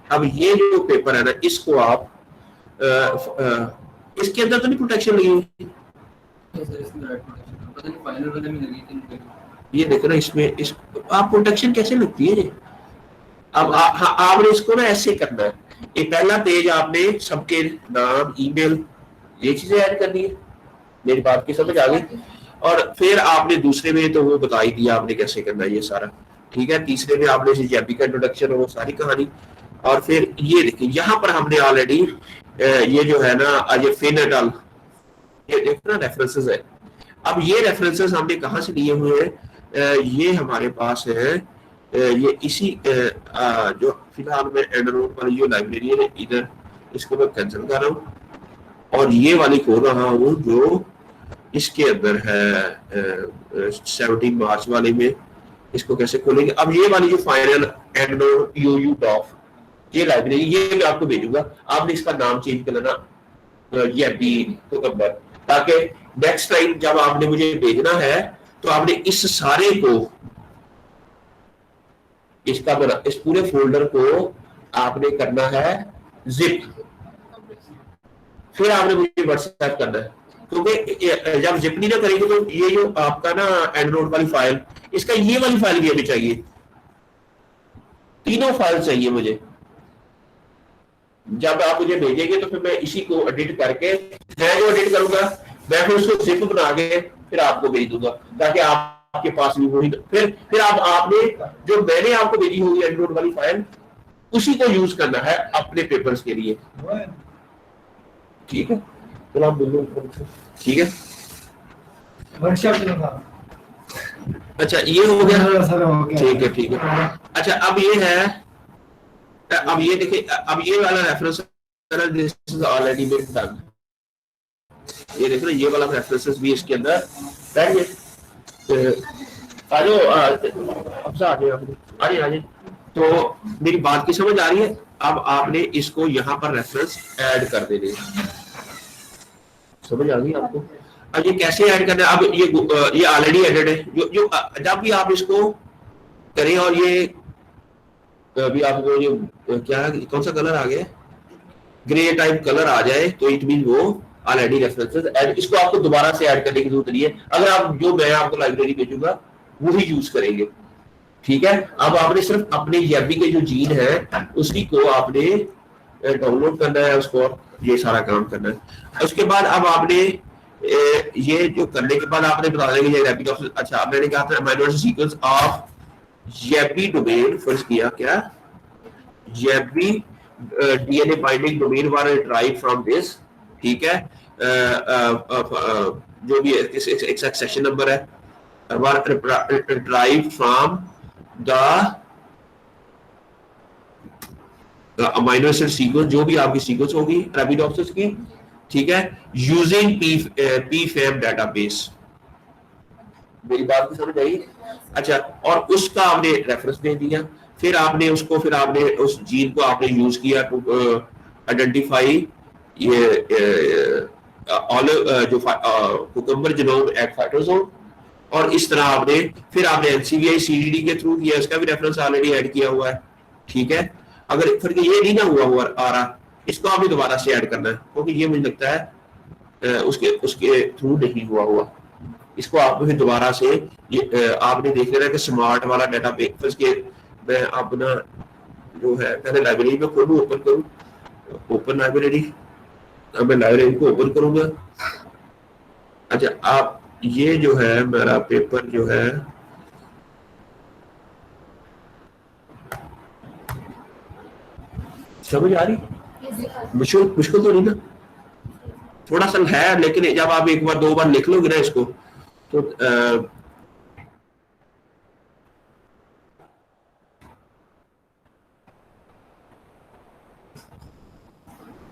अब ये जो पेपर है ना, इसको आप इसके अंदर तो नहीं प्रोटेक्शन लगी हुई? पता नहीं फाइनल वाले में लगी थी नहीं लगी। ये देखो ना, इसमें इस आप प्रोटेक्शन कैसे लगती है ये? अब हाँ, आपने इसको ना ऐसे करना है। ये पहला पेज आपने सबके नाम, ईमेल, ये चीजें ऐड करनी है। मेरी बात की समझ आ गई? और फिर आपने दूसरे में तो वो बता ही दिया आपने कैसे करना है ये सारा, ठीक है। तीसरे में आपने जेबी का इंट्रोडक्शन और वो सारी कहानी। और फिर ये देखिए यहाँ पर हमने ऑलरेडी ये जो है ना, ये फिनटल, ये देखो ना रेफरेंसेस है। अब ये रेफरेंसेस हमने कहाँ से लिए हुए हैं? ये हमारे पास है ये इसी जो फिलहाल मैं एंड्रॉइड वाली जो लाइब्रेरी है इधर, इसको मैं कैंसिल कर रहा हूँ और ये वाली खोल रहा हूँ जो इसके अंदर है 17 मार्च वाले में। इसको कैसे खोलेंगे? अब ये वाली जो फाइनल एंड्रॉइड यू डॉफ, ये लाइब्रेरी, ये मैं आपको भेजूंगा। आपने इसका नाम चेंज कर लेना ये बी कुकम्बर, ताकि नेक्स्ट टाइम जब आपने मुझे भेजना है तो आपने इस सारे को, इसका बना, इस पूरे फोल्डर को आपने करना है जिप, फिर आपने मुझे व्हाट्सएप करना है। क्योंकि जब जिप नहीं ना करेंगे तो ये जो आपका ना एंड्रॉइड वाली फाइल, इसका ये वाली फाइल भी हमें चाहिए, तीनों फाइल चाहिए मुझे। जब आप मुझे भेजेंगे तो फिर मैं इसी को एडिट करके, मैं जो एडिट करूंगा मैं फिर उसको जिप बना के फिर आपको भेज दूंगा, ताकि आपके पास भी वही, फिर आपने जो मैंने आपको भेजी होगी एंड्रॉइड वाली फाइल, उसी को यूज करना है अपने पेपर्स के लिए, ठीक है। तो आप बोलो, ठीक है। अच्छा ये हो गया, ठीक है ठीक है। अच्छा अब ये है, अब ये देखिए, अब ये वाला reference this is already been done. ये देखो ना, ये वाला रेफरेंसेस भी इसके अंदर बैठ गए। आ जाओ, अब से आ जाए। तो मेरी बात की समझ आ रही है? अब आपने इसको यहाँ पर रेफरेंस ऐड कर देने, समझ आ गई आपको? अब ये कैसे ऐड करना है? अब ये ऑलरेडी एडेड है। जो जब भी आप इसको करें, और ये अभी आपको जो क्या कौन सा कलर आ गया, ग्रे टाइप कलर आ जाए, तो इट मीन वो ऑलरेडी रेफरेंसेस ऐड, इसको आपको दोबारा से ऐड करने की जरूरत नहीं है। अगर आप जो मैं आपको लाइब्रेरी भेजूंगा वही यूज करेंगे, ठीक है। अब आपने सिर्फ अपने जेबी के जो जीन है उसी को आपने डाउनलोड करना है, उसको ये सारा काम करना है। उसके बाद अब आपने ये जो करने के बाद आपने बता देंगे ये रैपिड ऑप्शन। अच्छा मैंने कहा था amino acid sequence of YABBY domain, first किया क्या, YABBY DNA binding domain were derived from this, ठीक है। जो भी एग्जैक्ट सेशन नंबर है, were derived from the amino acid sequence, जो भी आपकी सीक्वेंस होगी रैपिडोप्सिस की, ठीक है, यूजिंग पीफेम डेटाबेस। मेरी बात को समझ आई? अच्छा, और उसका आपने रेफरेंस दे दिया, फिर आपने उसको, फिर आपने उस जीन को आपने यूज किया टू आइडेंटिफाई ये जो कुकुम्बर जीनोम एट फाइटोसोम, और इस तरह आपने फिर आपने एनसीवीआई सीडीडी के थ्रू किया, इसका भी रेफरेंस ऑलरेडी ऐड किया हुआ है, ठीक है। अगर फिर ये नहीं ना हुआ आ रहा, इसको आपने दोबारा से ऐड करना है, क्योंकि ये मुझे लगता है उसके थ्रू नहीं हुआ। इसको आपको फिर दोबारा से ये आपने देख लेना कि स्मार्ट वाला डाटा बेस के, मैं अपना जो है पहले लाइब्रेरी में खोलूं, ओपन करूं, ओपन लाइब्रेरी, अब मैं लाइब्रेरी को ओपन करूंगा। अच्छा आप ये जो है मेरा पेपर जो है, समझ आ रही? मुश्किल तो नहीं ना, थोड़ा सा है, लेकिन जब आप एक बार दो बार लिख लोगे ना इसको तो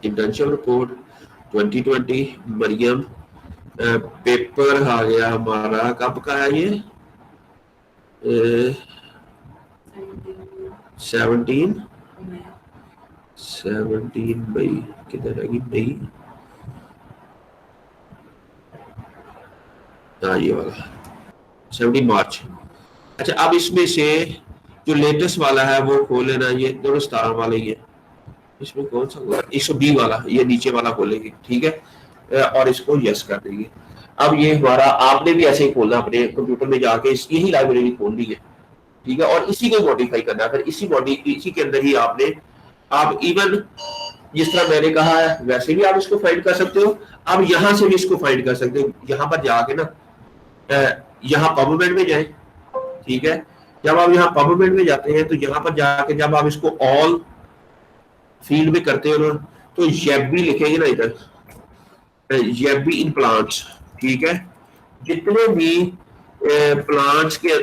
इंटर्नशिप रिपोर्ट 2020 मरियम, पेपर आ गया हमारा, कब का है ये, 17 मई, किधर रहेगी मई, हाँ ये वाला 17 मार्च। अच्छा, अब इसमें से जो लेटेस्ट वाला है वो खोल लेना, ये दोनों 17 वाले ही है। इसमें कौन सा होगा, 120 वाला, ये नीचे वाला खोलेंगे, ठीक है, और इसको यस कर देंगे। अब ये हमारा, आपने भी ऐसे ही खोलना अपने कंप्यूटर में जाके, यही लाइब्रेरी खोलनी है, ठीक है, और इसी को मॉडिफाई करना है। फिर इसी के अंदर ही आपने, आप इवन जिस तरह मैंने कहा है वैसे भी आप इसको फाइंड कर सकते हो। अब यहां से भी इसको फाइंड कर सकते हो, यहां पर जाके ना, यहाँ पबमेड में जाए, ठीक है। जब आप यहाँ पबमेड में जाते हैं तो यहाँ पर जाके जब आप इसको ऑल फील्ड में करते हो ना, तो जेबी लिखेंगे ना इधर, जेबी इन प्लांट्स, ठीक है। जितने भी प्लांट्स के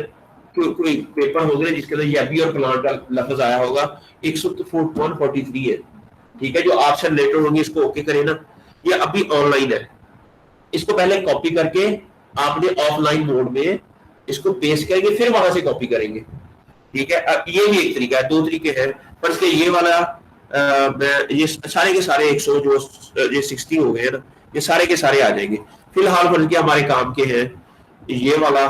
कोई पेपर होंगे जिसके अंदर जेबी और प्लांट का लफ्ज आया होगा, 143 है, ठीक है। जो आपसे रिलेटेड होंगे इसको ओके करें ना। ये अभी ऑनलाइन है, इसको पहले कॉपी करके आपने ऑफलाइन मोड में इसको पेस्ट करेंगे, फिर वहां से कॉपी करेंगे, ठीक है। अब ये भी एक तरीका है, 2 तरीके हैं। पर ये वाला ये सारे के सारे 100 जो ये 60 हो गए ना, ये सारे के सारे आ जाएंगे। फिलहाल फर्ज के हमारे काम के हैं ये वाला।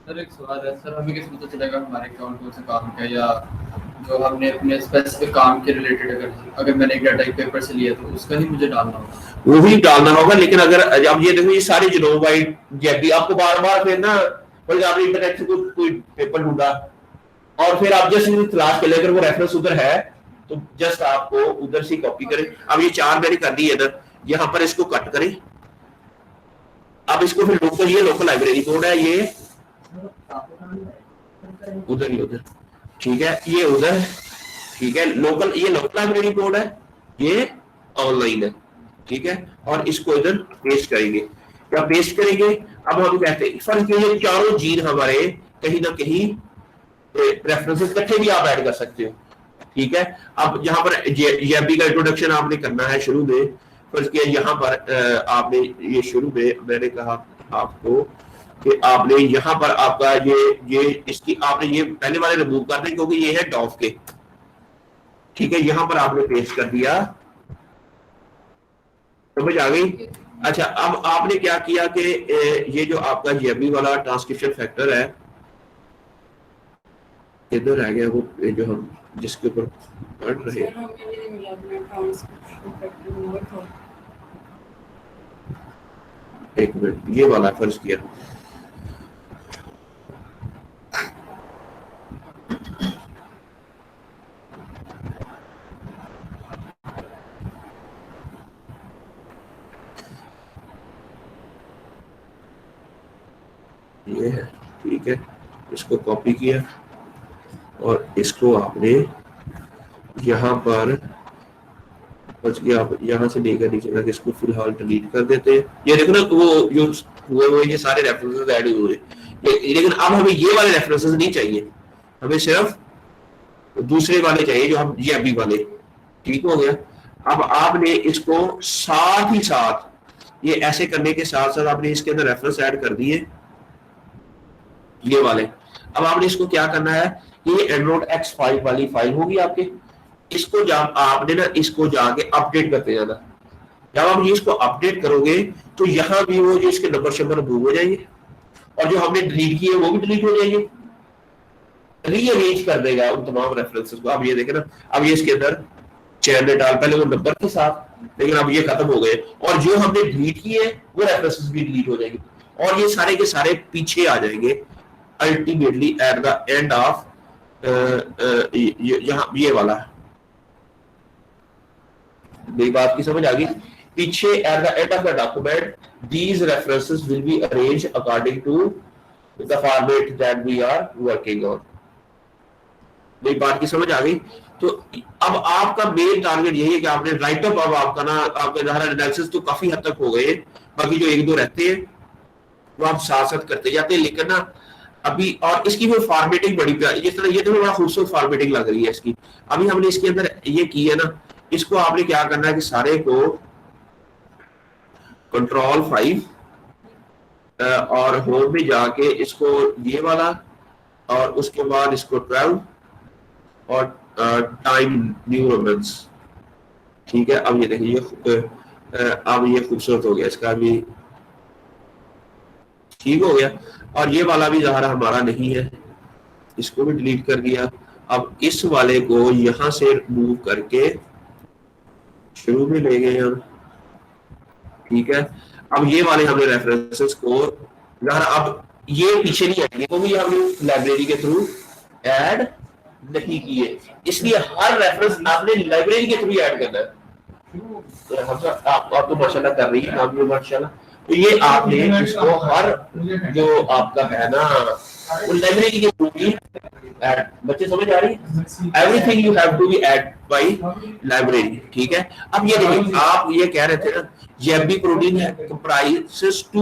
सर एक सवाल है सर, हमें कैसे पता चलेगा हमारे अकाउंट कौन सा काम का, या जो हमने अपने स्पेसिफिक काम के रिलेटेड अगर मैंने एक डाटा एक पेपर से लिया तो उसका ही मुझे डालना होगा? वो भी डालना होगा, लेकिन अगर अब ये देखो, ये सारे जिनोम वाइड जेबी आपको बार बार फिर ना, आपने इंटरनेट से कोई पेपर ढूंढा और फिर आप जस्ट तलाश कर ले, अगर वो रेफरेंस उधर है तो जस्ट आपको उधर से कॉपी करें। अब ये 4 मैंने कर दी है ना, यहाँ पर इसको कट करें। अब इसको फिर लोकल, ये लोकल लाइब्रेरी कोड है, ये उधर ही उधर, ठीक है, ये उधर, ठीक है। लोकल, ये लोकल लाइब्रेरी कोड है, ये ऑनलाइन है, ठीक है। और इसको इधर पेस्ट करेंगे, क्या पेस्ट करेंगे। अब हम कहते हैं फर्क ये चारों जीन हमारे कहीं ना कहीं रेफरेंसेस इकट्ठे भी आप ऐड कर सकते हो, ठीक है। अब यहाँ पर जेबी का इंट्रोडक्शन आपने करना है शुरू में, फर्ज किया यहाँ पर आपने ये शुरू में मैंने कहा आपको कि आपने यहाँ पर आपका ये इसकी आपने ये पहले वाले रिमूव कर दें क्योंकि ये है डॉफ के, ठीक है। यहाँ पर आपने पेस्ट कर दिया, समझ आ गई। अच्छा, अब आपने क्या किया कि ये जो आपका जेबी वाला ट्रांसक्रिप्शन फैक्टर है इधर रह गया, वो जो हम जिसके ऊपर पढ़ रहे हैं, एक मिनट, ये वाला फर्ज किया, ये है, ठीक है। इसको कॉपी किया और इसको आपने यहाँ पर आप यहाँ से लेकर नीचे तक इसको फिलहाल डिलीट कर देते हैं। ये देखो ना, वो जो हुए ये सारे रेफरेंसेस ऐड हुए, लेकिन अब हमें ये वाले रेफरेंसेस नहीं चाहिए, हमें सिर्फ दूसरे वाले चाहिए जो हम जेबी वाले, ठीक हो गया। अब आपने इसको साथ ही साथ ये ऐसे करने के साथ साथ आपने इसके अंदर रेफरेंस ऐड कर दिए ये वाले। अब आपने इसको क्या करना है, ये एंड्रॉइड X5 वाली फाइल होगी आपके, इसको जब आपने ना इसको जाके अपडेट करते जाना। जब आप ये इसको अपडेट करोगे तो यहाँ भी वो जो इसके नंबर शंबर रिमूव हो जाएंगे और जो हमने डिलीट किए वो भी डिलीट हो जाएंगे, रीअरेंज कर देगा उन तमाम रेफरेंसेस को। अब ये देखें ना, अब ये इसके अंदर चेयर ने डाल पहले वो नंबर के साथ, लेकिन अब ये खत्म हो गए और जो हमने डिलीट किए वो रेफरेंसेस भी डिलीट हो जाएंगे और ये सारे के सारे पीछे आ जाएंगे ultimately at the end of यहाँ ये वाला। मेरी बात की समझ आ गई? पीछे at the end of the document these references will be arranged according to the format that we are working on. मेरी बात की समझ आ गई? तो अब आपका मेन टारगेट यही है कि आपने राइट अप, अब आपका ना आपके एनालिसिस तो काफी हद तक हो गए, बाकी जो एक दो रहते हैं वो आप साथ साथ करते जाते हैं, लेकिन ना अभी और इसकी वो फॉर्मेटिंग बड़ी जिस तरह ये तो बड़ा खूबसूरत फॉर्मेटिंग लग रही है इसकी। अभी हमने इसके अंदर ये की है ना, इसको आपने क्या करना है कि सारे को Ctrl+5 और होम में जाके इसको ये वाला और उसके बाद इसको 12 और टाइम न्यू रोमन्स, ठीक है। अब ये देखिए अब ये खूबसूरत हो गया, इसका भी ठीक हो गया और ये वाला भी ज़ाहिर हमारा नहीं है, इसको भी डिलीट कर दिया। अब इस वाले को यहां से मूव करके शुरू में ले गए हम, ठीक है। अब ये वाले हमने रेफरेंसेस को यार अब ये पीछे नहीं आएंगे क्योंकि हमने लाइब्रेरी के थ्रू ऐड नहीं किए, इसलिए हर रेफरेंस आपने लाइब्रेरी के थ्रू ऐड करना है। तो आप तो माशाल्लाह कर रही है, आप भी माशाल्लाह। तो ये आपने इसको हर जो आपका है ना वो लाइब्रेरी के थ्रू ही ऐड, बच्चे समझ आ रही है? Everything you have to be add by library, ठीक है। अब ये देखिए आप ये कह रहे थे ना YABBY protein comprises two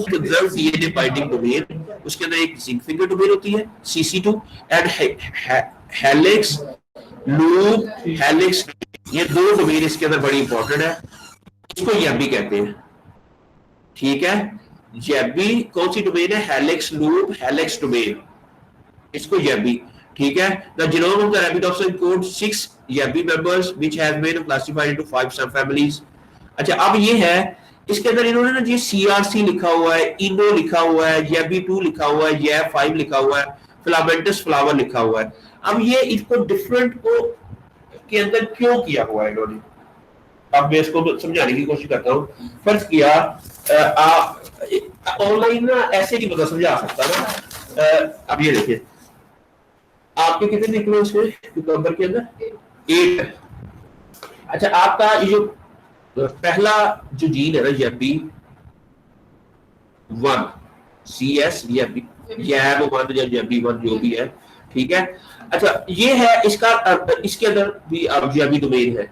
conserve DNA binding domain, उसके अंदर एक जिंक फिंगर डोमेन होती है CC2 and helix loop helix, ये दो डोमेन इसके अंदर बड़ी इंपॉर्टेंट है, इसको जेबी कहते हैं, ठीक है। जेबी कौन सी डोमेन है? हेलिक्स लूप हेलिक्स डोमेन, इसको जेबी, ठीक है। The genome of the Arabidopsis encodes 6 JB members which has been classified into 5 subfamilies। अच्छा अब ये है इसके अंदर इन्होंने ना ये CRC लिखा हुआ है, इनो लिखा हुआ है, जेबी2 लिखा हुआ है, जेब5 लिखा हुआ है, फिलामेंटस फ्लावर लिखा हुआ है। अब ये इसको डिफरेंट को के अंदर क्यों किया हुआ है इन्होंने, अब मैं इसको समझाने की कोशिश करता हूँ। फर्ज किया आप ऑनलाइन ना ऐसे नहीं पता समझा सकता ना। अब ये देखिए आपके कितने निकले उसमें क्यूकम्बर के अंदर 8। अच्छा आपका ये जो पहला जो जीन है ना जेबी1 CS जेबी1 या जेबी1 जो भी है, ठीक है। अच्छा ये है इसका इसके अंदर भी अब जेबी डोमेन है,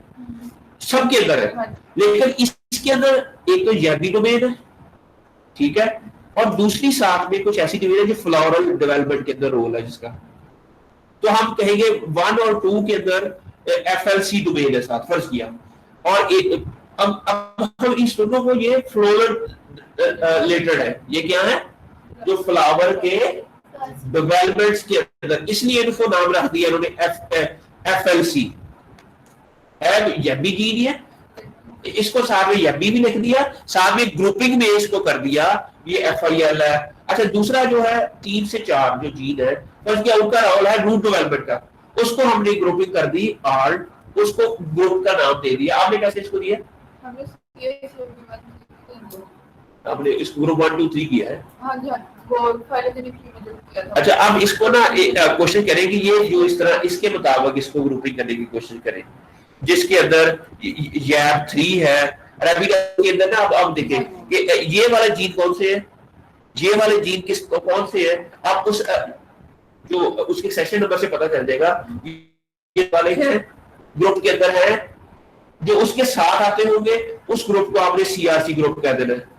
सबके अंदर है, लेकिन इसके अंदर एक तो जेबी डोमेन है, ठीक है, और दूसरी साथ में कुछ ऐसी डोमेन है जो फ्लोरल डेवलपमेंट के अंदर रोल है जिसका, तो हम कहेंगे 1 और 2 के अंदर FLC डोमेन है साथ, फर्ज किया। और एक अब हम इस दोनों को ये फ्लोरल रिलेटेड है, ये क्या है जो फ्लावर के डेवलपमेंट्स के अंदर, इसलिए इनको नाम रख दिया इन्होंने FLC है, जेबी जीन है, इसको साथ में जेबी भी लिख दिया, साथ में ग्रुपिंग में इसको कर दिया ये FIL है। अच्छा दूसरा जो है 3 से 4 जो जीन है फर्स्ट किया उनका रोल है रूट डेवलपमेंट का, उसको हमने ग्रुपिंग कर दी आर्ट, उसको ग्रुप का नाम दे दिया। आपने कैसे इसको दिया? आपने इसको ग्रुप 1 2 3 किया है। हाँ जी, वो फाइलोजेनिक ट्री में जो किया था। अच्छा अब इसको ना क्वेश्चन करें कि ये जो इस तरह इसके मुताबिक इसको ग्रुपिंग करने की कोशिश करें, जिसके अंदर जैब 3 है, अरेबिका के अंदर ना अब देखें कि ये वाला जीन कौन से है, ये वाले जीन किस कौन से है, आप उस जो उसके सेशन नंबर से पता चल जाएगा। ये वाले हैं ग्रुप के अंदर है, जो उसके साथ आते होंगे उस ग्रुप को आपने CRC ग्रुप कह देना है।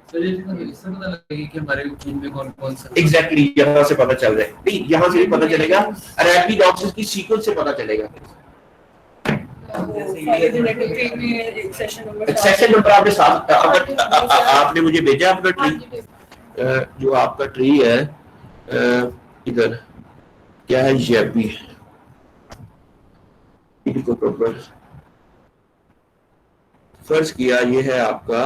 इससे पता लगेगा कि हमारे जीन में कौन सा एग्जैक्टली यहाँ से पता चल जाएगा, नहीं यहाँ से भी पता चलेगा, अरेबिडोप्सिस की सीक्वेंस से पता चलेगा। सेशन नंबर आपने साथ आपने मुझे भेजा अपना ट्री, जो आपका ट्री है इधर क्या है जेबी, इनको प्रॉपर फर्ज किया ये है आपका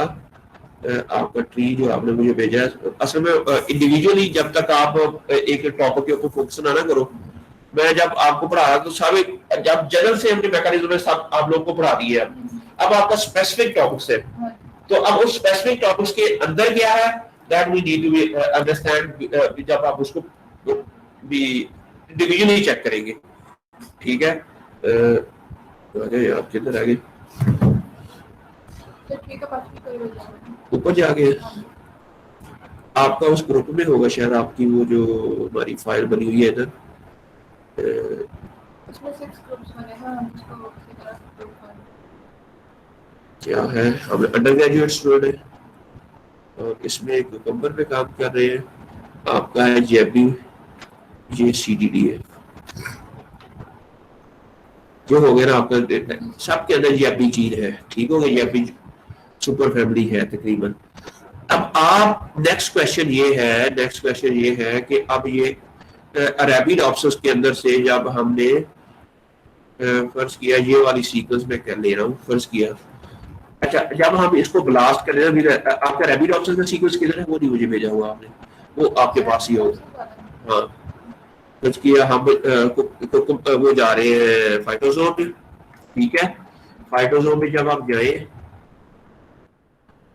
ट्री जो आपने मुझे भेजा। असल में इंडिविजुअली जब तक आप एक टॉपिक के ऊपर फोकस ना करो, मैं जब आपको पढ़ा रहा तो सब जब जनरल से हमने मैकेनिज्म सब आप लोगों को पढ़ा दिए, अब आपका स्पेसिफिक टॉपिक्स है, तो अब उस स्पेसिफिक टॉपिक्स के अंदर क्या है that we need to be understand, जब आप उसको भी इंडिविजुअली चेक करेंगे, ठीक है। आप किधर आ गए? ऊपर जाके आपका उस ग्रुप में होगा शायद, आपकी वो जो हमारी फाइल बनी हुई है इधर, क्या है, हम अंडर ग्रेजुएट स्टूडेंट है और इसमें एक कंपनी पे काम कर रहे हैं। आपका है जेबी, ये CDD है, जो हो गया ना आपका सबके अंदर जेबी जीन है, ठीक हो गया, जेबी सुपर फैमिली है तकरीबन। अब आप नेक्स्ट क्वेश्चन ये है कि अब ये अरेबिडोप्सिस के अंदर से जब हमने फर्ज किया ये वाली सीक्वेंस में कर ले रहा हूँ, फर्ज किया अच्छा जब हम इसको ब्लास्ट कर रहे हैं, आपका अरेबिडोप्सिस का सीक्वेंस किधर है वो नहीं मुझे भेजा हुआ आपने, वो आपके पास ही होगा। हाँ सर्च किया हम वो जा रहे हैं फाइटोसोम में, ठीक है। फाइटोसोम में जब आप जाए,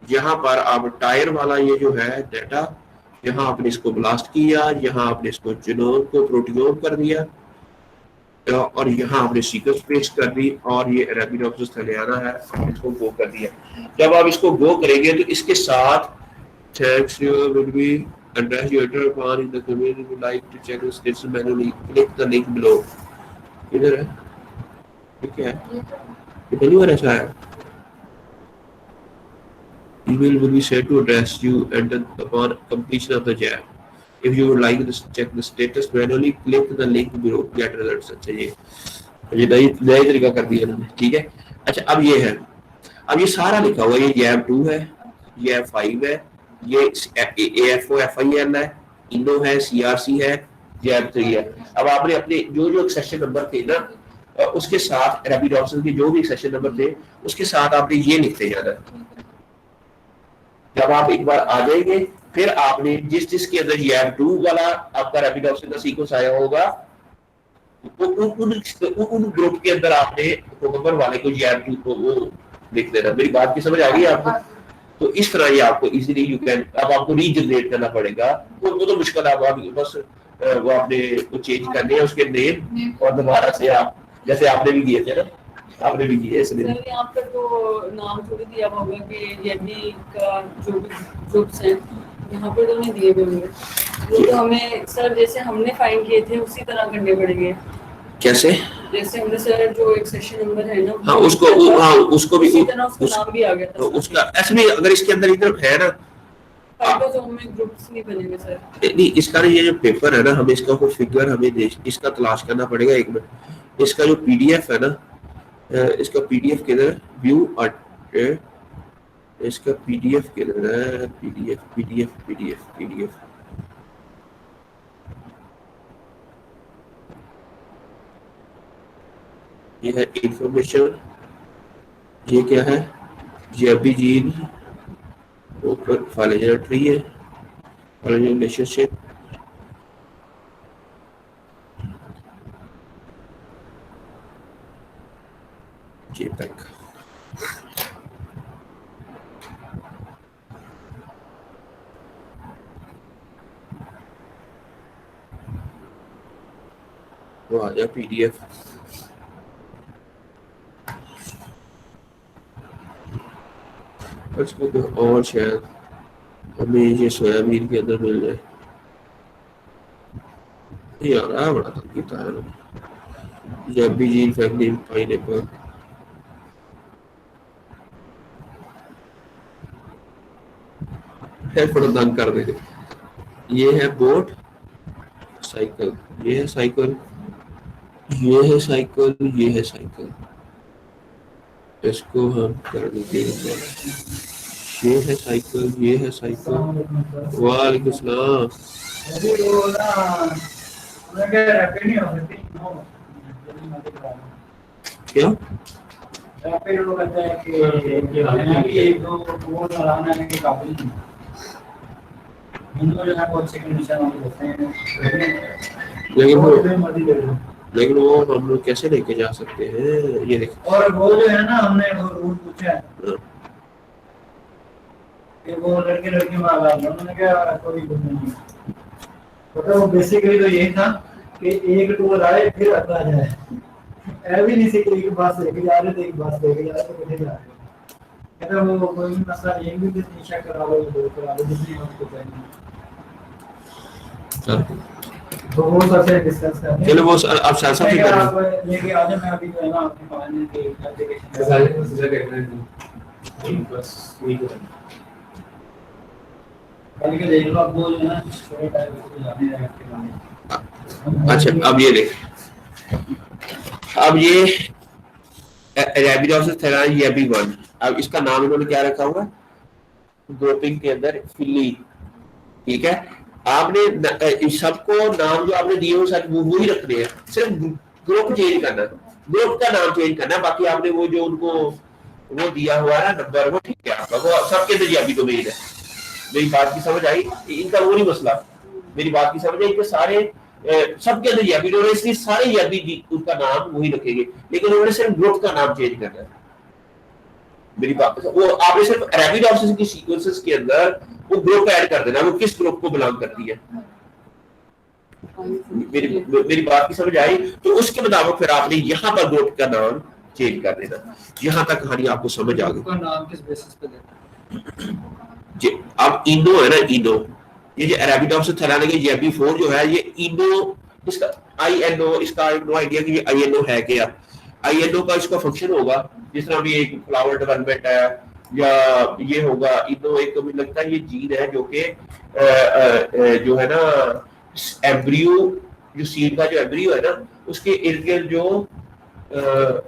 यहाँ पर आप टायर वाला ये जो है डाटा, यहाँ आपने इसको ब्लास्ट किया, यहाँ आपने इसको जीनोम को प्रोटियोम कर दिया, और यहाँ आपने सीक्वेंस पेस्ट कर दी, और ये अरेबिडोप्सिस थैलियाना है, इसको गो कर दिया। जब आप इसको गो करेंगे तो इसके साथ thanks you will be address your upon in the community would like to check the status manually, click the link below। इधर है, ठीक है, ये पहली बार ऐसा है। Email will be sent to address you and upon completion of the job. If you would like to check the status manually, click the link below get results। अच्छा ये नया तरीका कर दिया इन्होंने, ठीक है। अच्छा अब ये है, अब ये सारा लिखा हुआ है, ये जैब 2 है, ये F5 है, ये AFO FIL है, इनो है, CRC है, जैब 3 है। अब आपने अपने जो सेक्शन नंबर थे ना, उसके साथ अरेबिडोप्सिस के जो भी सेक्शन नंबर थे उसके साथ आपने ये लिखते जाना। जब आप एक बार आ जाएंगे, फिर आपने जिसके अंदर जैब 2 वाला आपका अरेबिडोप्सिस का सीक्वेंस आया होगा, उन ग्रुप के अंदर आपने नंबर वाले को जैब 2 को वो लिख देना। मेरी बात की समझ आ गई आपको? तो इस तरह ये आपको इजीली यू कैन, अब आपको रीजनरेट करना पड़ेगा, वो तो मुश्किल है, आप बस वो आपने कुछ चेंज करने हैं उसके नेम, और दोबारा से आप जैसे आपने भी किए थे ना, आपने भी किए इसलिए सर यहाँ पर तो नाम थोड़ी दिया होगा कि ये भी का जो भी ग्रुप्स हैं यहाँ पर तो नहीं दिए हुए होंगे, वो तो हमें सर जैसे हमने फाइंड किए थे उसी तरह करने पड़ेंगे। कैसे? जैसे हमने सर जो एक सेशन नंबर है ना, हाँ उसको उसको भी उसका नाम भी आ गया था उसका ऐसे में, अगर इसके अंदर इधर है ना फाइटोसोम में ग्रुप्स नहीं बनेंगे सर। नहीं, इसका ये जो पेपर है ना, हमें इसका कोई फिगर हमें इसका तलाश करना पड़ेगा। एक मिनट, इसका जो PDF है ना, इसका PDF किधर, व्यू इसका PDF किधर है, PDF ये है इंफॉर्मेशन, ये क्या है, जेबी जीन ऊपर फाइलोजेनेटिक ट्री है, फाइलोजेनेटिक रिलेशनशिप, JPEG। वो आ गया PDF। इसको तो और शायद हमें ये सोयाबीन के अंदर मिल जाए, ये आ रहा है बड़ा तरीका है। जब भी जीन फैमिली पाइनएप्पल, है थोड़ा तंग कर देंगे। ये है बोट साइकिल, ये है साइकिल, ये है साइकिल, ये है साइकिल, इसको हम कर देते हैं। ये है साइकिल, ये है साइकिल। वालेकुम सलाम। क्या लेकिन वो हम लोग कैसे लेके जा सकते हैं, ये देखो। और वो जो है ना, हमने वो रूट पूछा है कि वो लड़के लड़की मार रहा है, उन्होंने क्या कोई नहीं, तो वो बेसिकली तो यही था कि एक टूर आए फिर अगला जाए, ऐसे नहीं से कि एक बात से जा रहे थे, एक बात से जा रहे तो किधर जा रहे, कहता वो कोई मसला ये भी निशा करा लो, दो करा लो, जितनी आपको चाहिए। तो वो सबसे डिस्कस करते हैं। चलो वो आप साथ ही कर आप लेके आ जाए, मैं अभी जो है ना अपने कॉलेज के एप्लीकेशन सारे प्रोसीजर देखना है बस वही करें। कल के देख लो, आप वो जो है ना थोड़े टाइम को जाने हैं आपके बारे। अच्छा अब ये देख, अब ये अरेबिडोप्सिस थैलाना ये भी वन, अब इसका नाम इन्होंने क्या रखा हुआ है ग्रुपिंग के अंदर, फिली, ठीक है। आपने सबको नाम जो आपने दिए हो सच वो ही रखने हैं, सिर्फ ग्रुप चेंज करना, ग्रुप का नाम चेंज करना, बाकी आपने वो जो उनको वो दिया हुआ है नंबर, वो ठीक है आपका, वो सबके अंदर ये अभी तो मेरी बात की समझ आई, इनका वो नहीं मसला, मेरी बात की समझ आई, इनके सारे सबके अंदर जैबी डोर है, इसलिए सारे जैबी उनका नाम वही रखेंगे, लेकिन उन्होंने सिर्फ ग्रुप का नाम चेंज करना है। मेरी बात वो आपने सिर्फ अरेबिडोप्सिस की सीक्वेंसेस के अंदर वो ग्रुप ऐड कर देना, वो किस ग्रुप को बिलोंग करती है। मेरी बात की समझ आई? तो उसके मुताबिक फिर आपने यहाँ पर ग्रुप का नाम चेंज कर देना। यहाँ तक कहानी आपको समझ आ गई। नाम किस बेसिस पे देना जी? अब इनो है ना, इनो, ये जो अरेबिडोप्सिस थैलाना की JB4 जो है, ये इनो, इसका INO, इसका नो आइडिया कि ये INO है क्या। INO का इसका फंक्शन होगा, जिस तरह भी एक फ्लावर डेवलपमेंट है, या ये होगा इनो, एक मुझे लगता है ये जीन है जो कि जो है ना एम्ब्रियो, जो सीड का जो एम्ब्रियो है ना, उसके इर्द गिर्द जो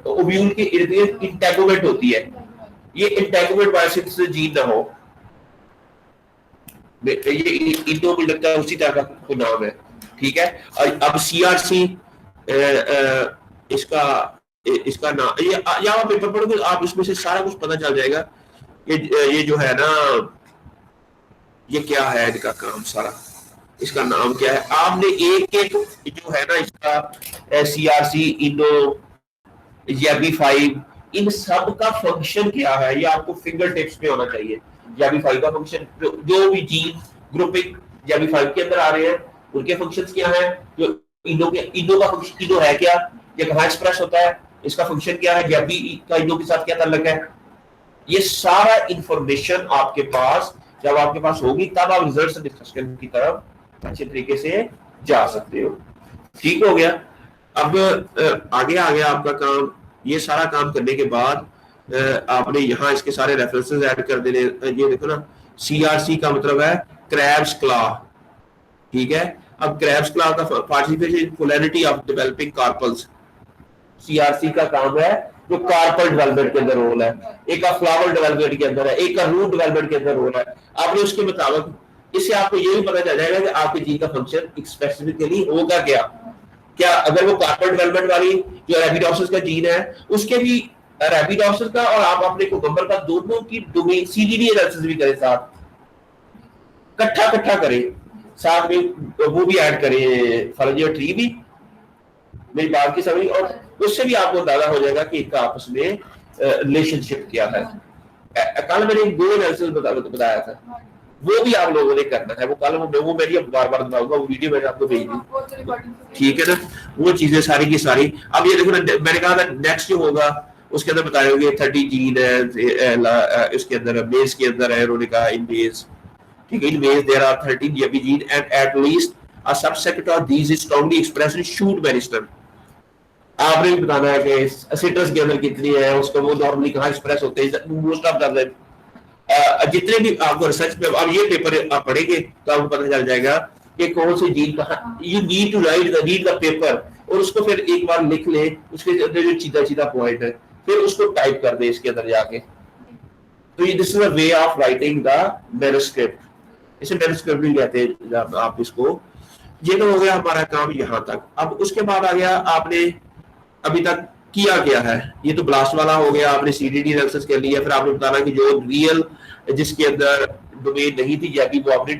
ओव्यूल के इर्द गिर्द इंटेगोमेंट होती है, ये इंटेगोमेंट बायोसिंथेसिस जीन ना हो, ये इनो मुझे लगता है उसी तरह का कोई नाम है। ठीक है, अब CRC इसका नाम, ये यहाँ पेपर पढ़ोगे आप, इसमें से सारा कुछ पता चल जाएगा। ये जो है ना, ये क्या है इनका काम सारा, इसका नाम क्या है। आपने एक एक जो है ना इसका CRC, इनो, JB5, इन सब का फंक्शन क्या है, ये आपको फिंगर टिप्स पे होना चाहिए। JB5 का फंक्शन, जो भी जीन ग्रुपिंग JB5 के अंदर आ रहे हैं उनके फंक्शंस क्या हैं, जो इनो का फंक्शन, इनो है क्या, ये कहाँ एक्सप्रेस होता है, इसका फंक्शन क्या है, JB का इनो के साथ क्या ताल्लुक है, ये सारा इंफॉर्मेशन आपके पास जब आपके पास होगी तब आप रिजल्ट डिस्कशन की तरफ अच्छे तरीके से जा सकते हो। ठीक हो गया। अब आगे आ गया आपका काम। ये सारा काम करने के बाद आपने यहाँ इसके सारे रेफरेंसेस ऐड कर देने। ये देखो ना, CRC का मतलब है क्रैब्स क्ला। ठीक है, अब क्रैब्स क्ला का participation polarity of developing carpels, CRC का काम है जो कार्पल डेवलपमेंट के अंदर रोल है, एक का फ्लावर डेवलपमेंट के अंदर है, एक का रूट डेवलपमेंट के अंदर रोल है। आपने उसके मुताबिक, इससे आपको ये भी पता चल जाएगा कि आपके जीन का फंक्शन स्पेसिफिकली होगा क्या। अगर वो कार्पल डेवलपमेंट वाली जो अरेबिडोप्सिस का जीन है, उसके भी अरेबिडोप्सिस का और आप अपने कुकुम्बर का दोनों की डोमेन CDD एनालिसिस भी करें, साथ इकट्ठा करें, साथ में वो भी ऐड करें फलजी ट्री भी। मेरी बात की समझ, और उससे भी आपको अंदाजा हो जाएगा कि इनका आपस में रिलेशनशिप क्या है। कल मैंने एक 2 एनालिसिस बताया था, वो भी आप लोगों ने करना है। वो कल वो मेरी बार बताऊंगा, वो वीडियो मैंने आपको भेज दी। ठीक है ना, वो चीजें सारी की सारी। अब ये देखो ना, मैंने कहा था नेक्स्ट जो होगा उसके अंदर बताए होंगे 30 जीन है, इसके अंदर मेज के अंदर है, उन्होंने कहा इन मेज। ठीक है, in maize there are 13 JB gene and at least a subset of these is strongly expressed in shoot meristem. आपने भी बताना है कि सिट्रस के अंदर कितनी है, उसको वो नॉर्मली कहाँ एक्सप्रेस होते हैं, मोस्ट ऑफ द जितने भी आपको रिसर्च पे अब ये पेपर आप पढ़ेंगे तो आपको पता चल जाएगा कि कौन सी जीन कहाँ। You need to read the paper, और उसको फिर एक बार लिख ले, उसके अंदर जो सीधा पॉइंट है फिर उसको टाइप कर दे इसके अंदर जाके। तो ये this is a way of writing the manuscript, इसे मैन्युस्क्रिप्ट भी कहते हैं आप इसको। ये तो हो गया हमारा काम यहाँ तक। अब उसके बाद आ गया आपने अभी तक किया क्या है, ये तो ब्लास्ट वाला हो गया, आपने CDD एनालिसिस कर लिया। फिर आपने बताना कि जो रियल जिसके अंदर डोमेन नहीं थी JB, वो आपने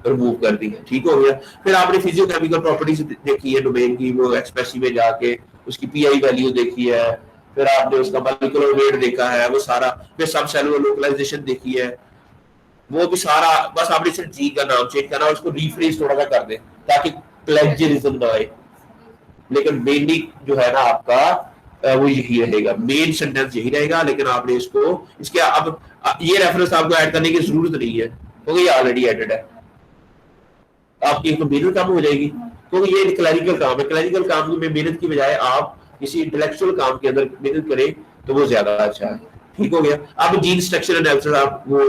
रिमूव कर दी। ठीक हो गया। फिर आपने फिजियोकेमिकल प्रॉपर्टीज देखी है डोमेन की, वो एक्सप्रेसिव में जाके उसकी PI वैल्यू देखी है, फिर आपने उसका मॉलिक्यूलर वेट देखा है, वो सारा, फिर सब सेलुलर लोकलाइजेशन देखी है, वो भी सारा। बस आपने सिर्फ जी का नाम चेंज करना, उसको रिफ्रेज थोड़ा सा कर दे ताकि प्लेजरिज्म ना आए। लेकिन मेनली जो है ना आपका वो यही रहेगा, मेन सेंटेंस यही रहेगा। लेकिन आपने इसको इसके अब ये रेफरेंस आपको ऐड करने की जरूरत नहीं है, क्योंकि ये ऑलरेडी एडेड है। आपकी एक तो मेहनत कम हो जाएगी, क्योंकि ये क्लरिकल काम है। क्लरिकल काम में मेहनत की बजाय आप किसी इंटेलेक्चुअल काम के अंदर मेहनत करें तो वो ज्यादा अच्छा है। ठीक हो गया। अब जीन स्ट्रक्चर एनालिसिस आप वो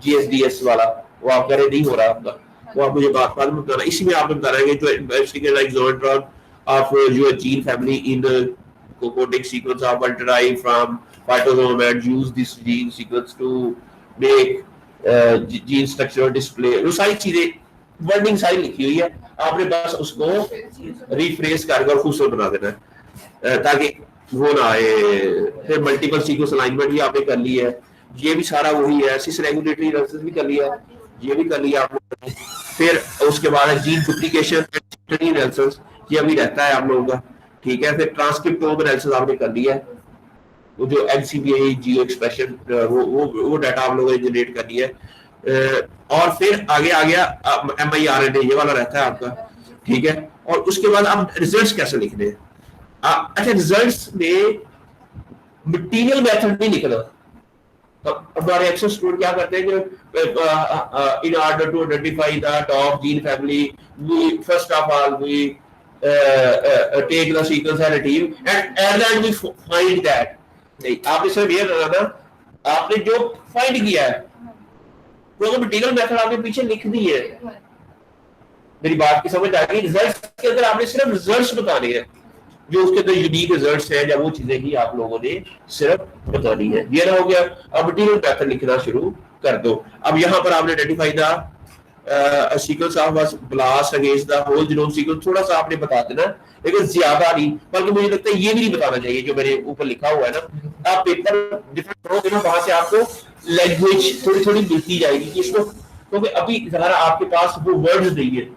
GSDS वाला वो आप करे नहीं हो रहा आपका, वो आप मुझे बाद में बताना। इसी में आपने बताना है कि जो इन्वेस्टिगेट लाइक ज़ोनोट्रॉन of your gene family in the coding sequence are derived from phytosome and use this gene sequence to make gene structure display। वो सारी चीजें वर्डिंग सारी लिखी हुई है, आपने बस उसको रिफ्रेश करके खूबसूरत बना देना है ताकि वो ना आए। फिर मल्टीपल सीक्वेंस अलाइनमेंट भी आपने कर ली है, ये भी सारा वही है। सिस रेगुलेटरी एनालिसिस भी कर लिया, ये भी कर लिया आपने। फिर उसके बाद है जीन डुप्लीकेशन एनालिसिस, ये अभी रहता है आप लोगों का, ठीक है। फिर ट्रांसक्रिप्टोम एनालिसिस आपने कर लिया है, वो जो एनसीबीए जियो एक्सप्रेशन वो डाटा आप लोगों ने जनरेट कर लिया है। और फिर आगे आ गया MIRNA, ये वाला रहता है आपका, ठीक है। और उसके बाद आप रिजल्ट्स कैसे लिखने हैं। अच्छा, रिजल्ट्स में मटीरियल मेथड नहीं लिखना। तो हमारे अक्सर स्टूडेंट क्या करते हैं कि in order to identify the top gene family we first of all we take the sequence and team and at the end we find that. नहीं, आपने सिर्फ ये करना, आपने जो फाइंड किया है तो मटीरियल मेथड आपने पीछे लिख दी है। मेरी बात की समझ आ गई। रिजल्ट्स के अंदर आपने सिर्फ रिजल्ट्स बताने हैं, जो उसके अंदर यूनिक रिजल्ट्स हैं या वो चीजें ही आप लोगों ने सिर्फ बतानी है। ये ना हो गया, अब मटीरियल पैटर्न लिखना शुरू कर दो। अब यहाँ पर आपने identify the sequence of blast against the whole genome sequence, थोड़ा सा आपने बता देना, लेकिन ज्यादा नहीं। बल्कि मुझे लगता है ये भी नहीं बताना चाहिए जो मेरे ऊपर लिखा हुआ है ना। आप पेपर डिफरेंट करोगे ना, वहां से आपको लैंग्वेज थोड़ी थोड़ी मिलती जाएगी कि इसको, क्योंकि अभी जरा आपके पास वो वर्ड्स नहीं है।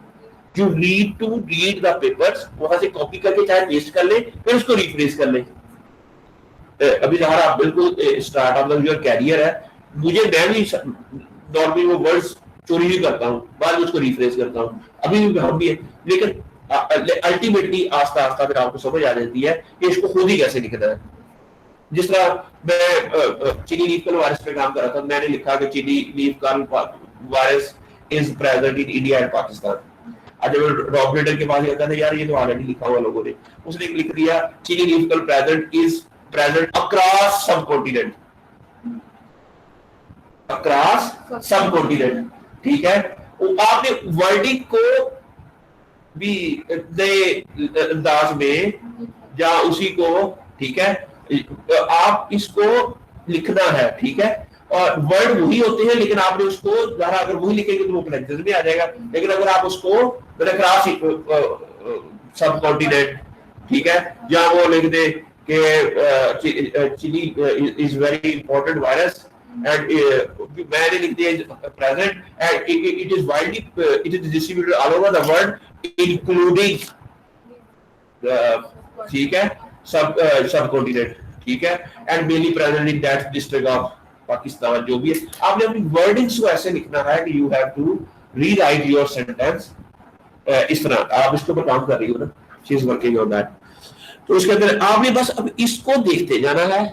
You need to read the papers, वहां से कॉपी करके चाहे पेस्ट कर ले, फिर उसको रिफ्रेश कर ले। अभी जहाँ आप बिल्कुल start of the your career है, मुझे मैं भी नॉर्मली वो वर्ड्स चोरी ही करता हूँ, बाद में उसको रिफ्रेश करता हूँ, अभी भी हम भी है। लेकिन अल्टीमेटली आस्ता आस्ता फिर आपको समझ आ जाती है कि इसको खुद ही कैसे लिखना है। जिस तरह मैं चिली लीफ कल वायरस पे काम कर रहा था, मैंने लिखा कि chilli leaf curl virus is present in India and Pakistan. आज जब रॉब रीडर के पास गया था, यार ये तो ऑलरेडी लिखा हुआ लोगों ने, उसने लिख दिया chilli leaf curl present is present across सब कॉन्टिनेंट, अक्रॉस सब कॉन्टिनेंट, ठीक है। आपने वर्डिंग को भी नए अंदाज में या उसी को, ठीक है, आप इसको लिखना है, ठीक है। और वर्ड वही होते हैं, लेकिन आपने उसको जरा अगर वही लिखेंगे तो वो प्लेजर में आ जाएगा। लेकिन अगर आप उसको अक्रॉस सब कॉन्टिनेंट, ठीक है, या वो लिख दे कि chilli is very important virus and मैंने लिख दिया present and it is widely it is distributed all over the world including ठीक है सब कॉन्टिनेंट, ठीक है, and mainly present in that district of Pakistan. जो भी है आपने अपनी वर्डिंग्स को ऐसे लिखना है कि you have to rewrite your sentence इस तरह। आप इसके ऊपर काम कर रही हो ना, she is working on that। तो उसके अंदर आपने बस अब इसको देखते जाना है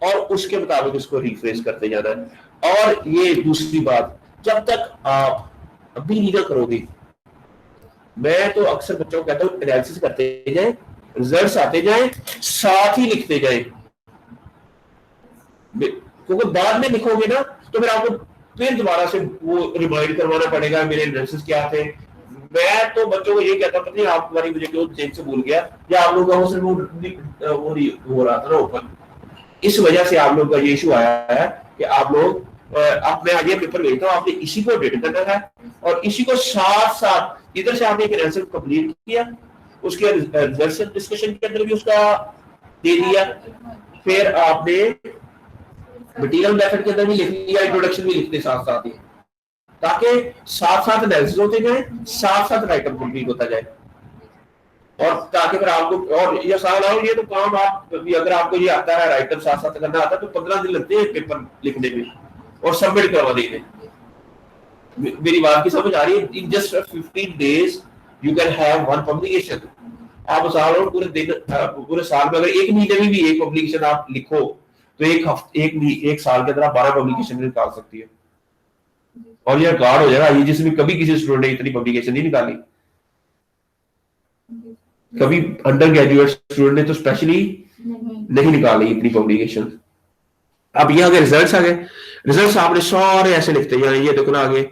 और उसके मुताबिक इसको रिफ्रेश करते जाना है। और ये दूसरी बात, जब तक आप अभी नहीं करोगे, मैं तो अक्सर बच्चों को कहता हूँ एनालिसिस करते जाएं, रिजल्ट्स आते जाएं, साथ ही लिखते जाएं, क्योंकि बाद में लिखोगे ना तो फिर आपको फिर दोबारा से वो रिमाइंड करवाना पड़ेगा मेरे एनालिसिस क्या थे। मैं तो बच्चों को ये कहता हूँ, पता नहीं आप तुम्हारी मुझे क्यों चेंज से भूल गया, या आप लोगों का वो हो रहा था ना ओपन, इस वजह से आप लोग का ये इशू आया है कि आप लोग आप मैं आगे पेपर भेजता हूँ, आपने इसी को डेट करना है और इसी को साथ साथ इधर से आपने एक आंसर कंप्लीट किया, उसके रिजल्ट डिस्कशन के अंदर भी उसका दे दिया, फिर आपने मटीरियल मेथड के अंदर भी लिख लिया, इंट्रोडक्शन भी लिखते साथ साथ ही, ताकि साथ साथ एनालिसिस होते जाए, साथ साथ राइटअप कंप्लीट होता जाए। और ताकि फिर आपको और ये साल आओ, ये तो काम आप अगर आपको ये आता है राइटर साथ साथ करना आता है तो 15 दिन लगते हैं पेपर लिखने में और सबमिट करवा देने। मेरी बात की समझ आ रही है? In just 15 days you can have one publication. आप साल और पूरे साल में अगर एक महीने में भी एक पब्लिकेशन आप लिखो तो एक साल के अंदर आप 12 पब्लिकेशन निकाल सकती है। और ये रिकॉर्ड हो जाएगा, ये जिसमें कभी किसी स्टूडेंट ने इतनी पब्लिकेशन नहीं निकाली, कभी अंडर ग्रेजुएट स्टूडेंट ने तो स्पेशली नहीं निकाली इतनी पब्लिकेशन। अब ये आगे रिजल्ट्स आ गए, रिजल्ट्स आपने सारे ऐसे लिखते हैं, ये देखो ना आगे।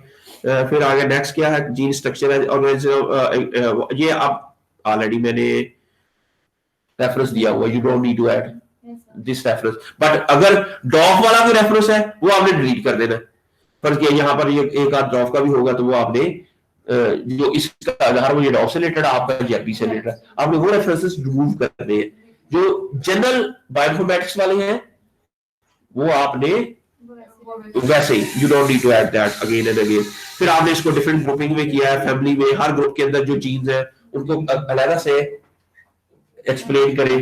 फिर आगे नेक्स्ट क्या है, जीन स्ट्रक्चर है, और ये आप ऑलरेडी मैंने रेफरेंस दिया हुआ, you don't need to add this reference, but अगर डॉफ वाला कोई रेफरेंस है वो आपने डिलीट कर देना। पर यहाँ पर ये एक आध डॉफ का भी होगा तो वो आपने जो इसका आधार वो ये डॉफ से रिलेटेड, आपका जेपी से रिलेटेड, आपने वो रेफरेंसेस रिमूव कर दिए। जो जनरल बायोइन्फॉर्मेटिक्स वाले हैं वो आपने वैसे ही you don't need to add that again and again. फिर आपने इसको डिफरेंट ग्रुपिंग में किया है, फैमिली में हर ग्रुप के अंदर जो जीन्स है उनको अलग से एक्सप्लेन करें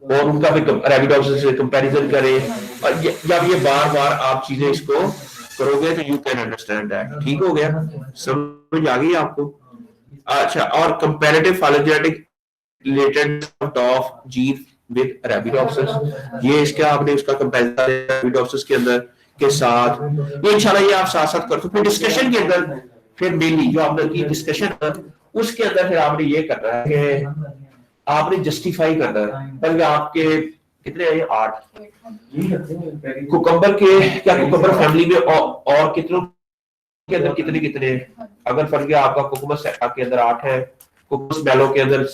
और उनका फिर रैबिडोप्सिस से कंपैरिजन करें, और जब ये बार बार आप चीजें इसको करोगे तो यू कैन अंडरस्टैंड दैट। ठीक हो गया, समझ आ गई आपको? अच्छा, और comparative phylogenetic related of gene with Arabidopsis, ये इसका आपने उसका कंपैरिजन रैबिडोप्सिस के अंदर के साथ, ये इंशाल्लाह ये आप साथ साथ करते हो। फिर डिस्कशन के अंदर फिर मेनली जो आपने की डिस्कशन उसके अंदर फिर आपने ये करना है कि आपने जस्टिफाई करना है। पहले आपके कितने हैं? 8 कुकम्बर के, क्या कुकम्बर फैमिली में और कितनों के अंदर कितने कितने? अगर फर्क है आपका कुकुमस के अंदर 8 है, कुकुमस मेलो के अंदर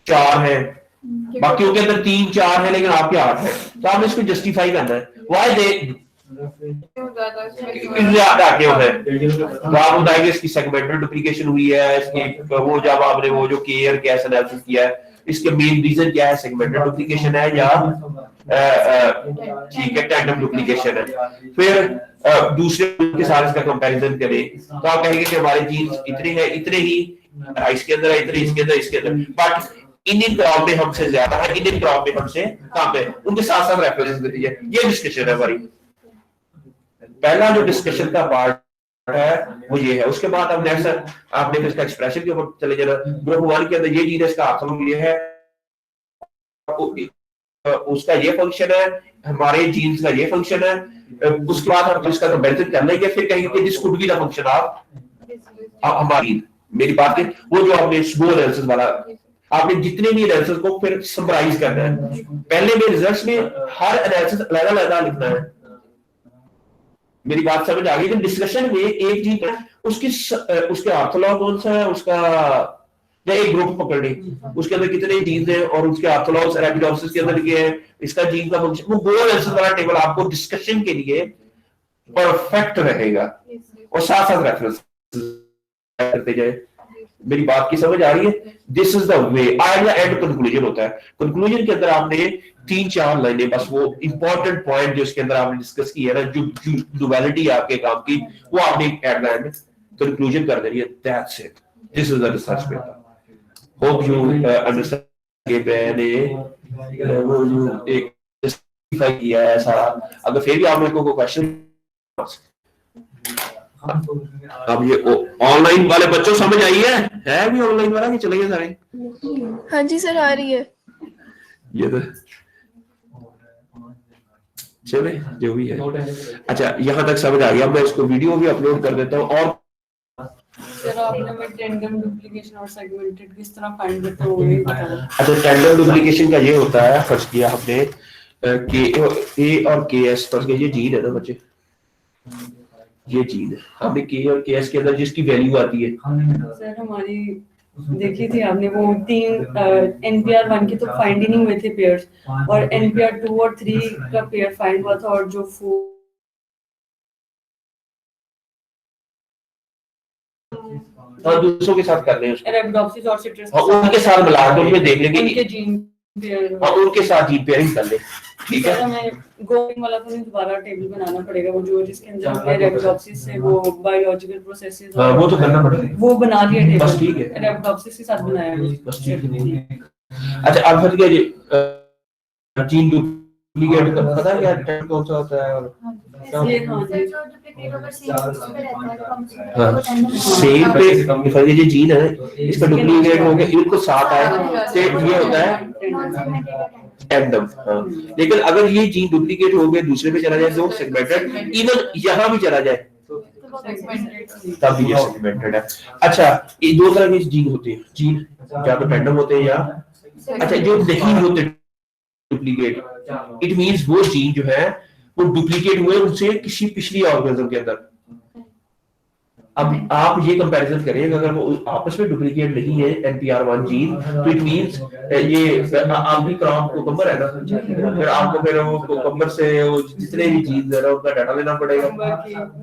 4 है, बाकियों के अंदर 3-4 है, लेकिन आपके 8 है, तो आपने इसको जस्टिफाई करना है। व्हाई दे ज्यादा क्यों है, तो आप बताएंगे इसकी सेगमेंटल डुप्लीकेशन हुई है, इसकी वो जब आपने वो जो केयर गैस एनालिसिस किया है, इसके मेन रीजन क्या है? सेगमेंटल डुप्लीकेशन है या ठीक है टैंडम डुप्लीकेशन है। फिर दूसरे के साथ इसका कंपैरिजन करें तो आप कहेंगे कि हमारे जीन्स इतने हैं, इतने ही इसके अंदर है, इतने इसके अंदर, इसके अंदर, बट इंडियन क्रॉप में हमसे ज्यादा है, इंडियन क्रॉप में हमसे कम है, उनके साथ साथ रेफरेंस दे दीजिए। ये डिस्कशन है हमारी। पहला जो डिस्कशन का पार्ट है वो ये है। उसके बाद अब नेक्स्ट आपने फिर इसका एक्सप्रेशन के ऊपर चले जाना। ग्रुप 1 के अंदर ये जीन इसका अर्थ ये है, उसका ये फंक्शन है, हमारे जीन्स का ये फंक्शन है। उसके बाद हम इसका कंपैरिजन कर लेंगे, फिर कहेंगे कि this could be the function of हमारी, मेरी बात है वो जो आपने स्लो एनालिसिस वाला, आपने जितने भी एनालिसिस को फिर समराइज करना है। पहले में रिजल्ट्स में हर एनालिसिस अलग अलग लिखना है। मेरी बात समझ आ गई? कि डिस्कशन में एक जीन उसकी उसके ऑर्थोलॉग कौन सा है, उसका या एक ग्रुप पकड़ ली उसके अंदर कितने जीन्स हैं और उसके ऑर्थोलॉग्स रैबिडोप्सिस के अंदर क्या है, इसका जीन का फंक्शन, वो गोल एनालिसिस वाला टेबल आपको डिस्कशन के लिए परफेक्ट रहेगा और साथ साथ रेफरेंस करते जाए। मेरी बात की समझ आ रही है? This is the way. आगे एंड कंक्लूजन होता है। कंक्लूजन के अंदर आपने 3-4 लाइनें, बस वो इंपॉर्टेंट पॉइंट जो इसके अंदर आपने डिस्कस की है ना, जो ड्युअलिटी आपके काम की, वो आपने एट द एंड कंक्लूजन कर देनी है। That's it, this is the research paper. Hope you understand कि मैंने वो जो एक जस्टिफाई किया है सारा। अगर फिर भी आप मेरे को कोई क्वेश्चन, अब ये ऑनलाइन वाले बच्चों समझ आई है भी ऑनलाइन वाला कि चले गए सारे? हाँ जी सर, आ रही है। ये तो चले जो भी है। अच्छा, यहाँ तक समझ आ गया। मैं इसको वीडियो भी अपलोड कर देता हूँ। और सर आपने मैं टेंडम डुप्लीकेशन और सेगमेंटेड किस तरह फाइंड करते हो वो भी बताओ। अच्छा, टेंडम डुप्लीकेशन का ये होता है, फर्स्ट किया हमने के ए और के एस, फर्स्ट ये जीन है ना बच्चे, ये जीन है। हमने के और के एस के अंदर जिसकी वैल्यू आती है, सर हमारी देखी थी आपने वो 3 NPR 1 के तो फाइंड ही नहीं हुए थे पेयर्स, और NPR 2 और 3 का पेयर फाइंड हुआ था, और जो 4 दूसरों के साथ कर रहे हैं रैबिडोप्सिस और सिट्रस उनके साथ मिला के उनमें देख लेंगे उनके जीन पेयर, उनके साथ जीन पेयरिंग कर ले। ठीक है, हमें गोइंग वाला तो नहीं, दोबारा टेबल बनाना पड़ेगा वो जो जिसके अंदर हमने रैबिडोप्सिस से वो बायोलॉजिकल प्रोसेसेस, वो तो करना पड़ेगा, वो बना लिया टेबल। बस ठीक है, रैबिडोप्सिस के साथ बनाया बस ठीक है। अच्छा, अब फिर क्या जी जीन डुप्लीकेट का पता है क्या टर्म कौन सा होता है? और सेम पे ये जीन है, इसका डुप्लीकेट हो गया, इनको साथ आए तो ये होता है टेंडम। लेकिन अगर ये जीन डुप्लीकेट हो गए दूसरे पे चला जाए तो सेगमेंटेड, इवन यहाँ भी चला जाए तब भी ये सेगमेंटेड है। अच्छा, ये 2 तरह के जीन होते हैं, जीन या तो टेंडम होते हैं या अच्छा जो नहीं होते डुप्लीकेट, इट मींस वो जीन जो है वो डुप्लीकेट हुए उनसे किसी पिछली ऑर्गेनिज्म के अंदर। अब आप ये कंपैरिजन करिएगा, अगर वो आपस में डुप्लीकेट नहीं है NPR1 जीन, तो इट मींस ये आपकी क्रॉप कोकम्बर है ना, फिर आपको फिर वो कोकम्बर से वो जितने भी जीन्स है ना उनका डाटा लेना पड़ेगा।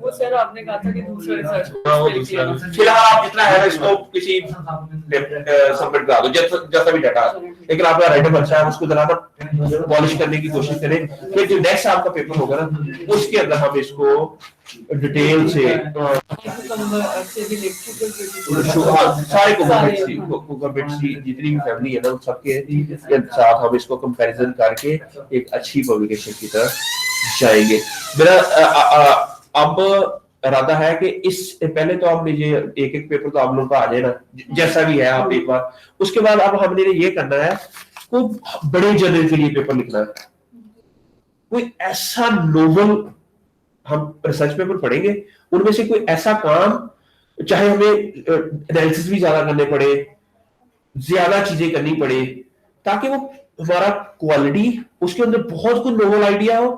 वो सर आपने कहा था कि दूसरा रिसर्च हाँ, वो दूसरा। फिलहाल आप जितना है इसको किसी सबमिट करा दो जैसा भी डाटा, लेकिन आपका राइटर अच्छा है उसको जरा ना पॉलिश करने की कोशिश करें, फिर जो नेक्स्ट आपका पेपर होगा ना उसके अंदर हम इसको डिटेल से सारे कोकोबिट्स की जितनी भी फैमिली है ना उन सबके साथ हम इसको कंपैरिजन करके एक अच्छी पब्लिकेशन की तरफ जाएंगे। मेरा अब इरादा है कि इस पहले तो आप ये एक एक पेपर तो आप लोगों का आ जाए ना जैसा भी है आप एक बार, उसके बाद अब हमने ये करना है कोई बड़े जर्नल के लिए पेपर लिखना है, कोई ऐसा नोबल हम रिसर्च पेपर पढ़ेंगे उनमें से कोई ऐसा काम चाहे हमें एनालिसिस भी ज्यादा करने पड़े, ज्यादा चीजें करनी पड़े, ताकि वो हमारा क्वालिटी उसके अंदर बहुत कुछ नोबल आइडिया हो,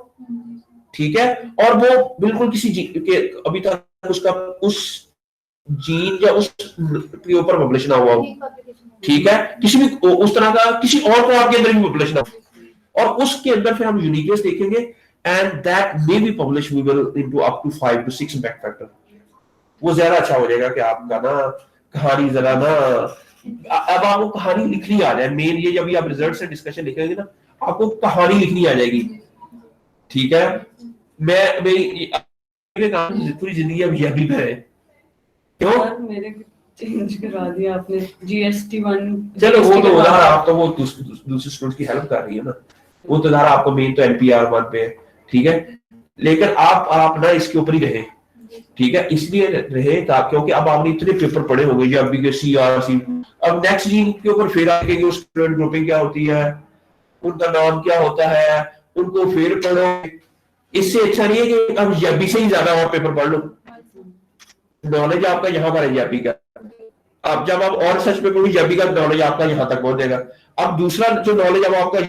ठीक है, और वो बिल्कुल किसी के अभी तक उसका उस जीन या उस के ऊपर पब्लिश ना हुआ हो, ठीक है, किसी भी उस तरह का किसी और को आपके अंदर भी पब्लिश ना हो, और उसके अंदर फिर हम यूनिकनेस देखेंगे and that may be publish we will into up to 5 to 6 impact factor. वो ज्यादा अच्छा हो जाएगा कि आपका ना कहानी जरा ना अब आपको कहानी लिखनी आ जाए, मेन ये जब आप रिजल्ट से डिस्कशन लिखेंगे ना आपको कहानी लिखनी आ जाएगी, ठीक है। मैं मेरी पूरी जिंदगी अब यह भी है क्यों मेरे चेंज करा दिया आपने GST1। चलो वो तो उधर आप तो वो दूसरे स्टूडेंट की हेल्प कर रही है ना, वो तो उधर आपको मेन तो NPR1 पे है, ठीक है, लेकिन आप ना इसके ऊपर ही रहे, ठीक है, इसलिए रहे क्योंकि अब आपने इतने पेपर पढ़े होंगे जब भी CRC, अब नेक्स्ट जीन के ऊपर फिर आगे कि स्टूडेंट ग्रुपिंग क्या होती है, उनका नाम क्या होता है, उनको फिर पढ़ो, इससे अच्छा नहीं है कि अब YABI से ही ज्यादा और पेपर पढ़ लो, नॉलेज आपका यहाँ पर है YABI का, अब जब आप और सर्च पे पढ़ोगे YABI का नॉलेज आपका यहाँ तक पहुंच जाएगा। अब दूसरा जो नॉलेज अब आपका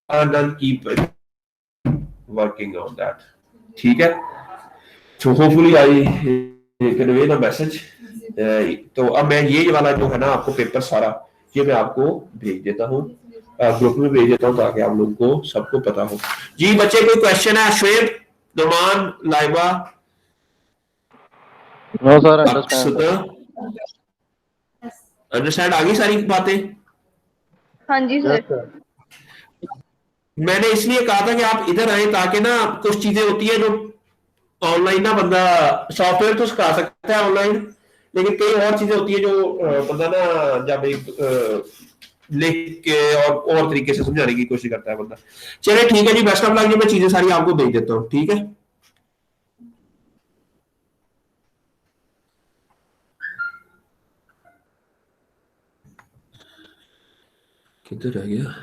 and then keep working on that, ठीक है, so hopefully I convey the message। तो अब मैं ये वाला जो है ना आपको पेपर सारा ये मैं आपको भेज देता हूँ, ग्रुप में भेज देता हूँ ताकि आप लोगों को सबको पता हो। जी बच्चे कोई क्वेश्चन है? श्वेत, नमान, लाइबा, नो सर, अंडरस्टैंड आ गई सारी बातें? हाँ जी सर। मैंने इसलिए कहा था कि आप इधर आए ताकि ना कुछ चीजें होती है जो ऑनलाइन ना बंदा सॉफ्टवेयर तो सिखा सकता है ऑनलाइन, लेकिन कई और चीजें होती है जो बंदा ना जब एक लिख के और तरीके से समझाने की कोशिश करता है बंदा। चलिए ठीक है जी, बेस्ट ऑफ लक जी, मैं चीजें सारी आपको भेज देता हूँ, ठीक है। किधर रह गया?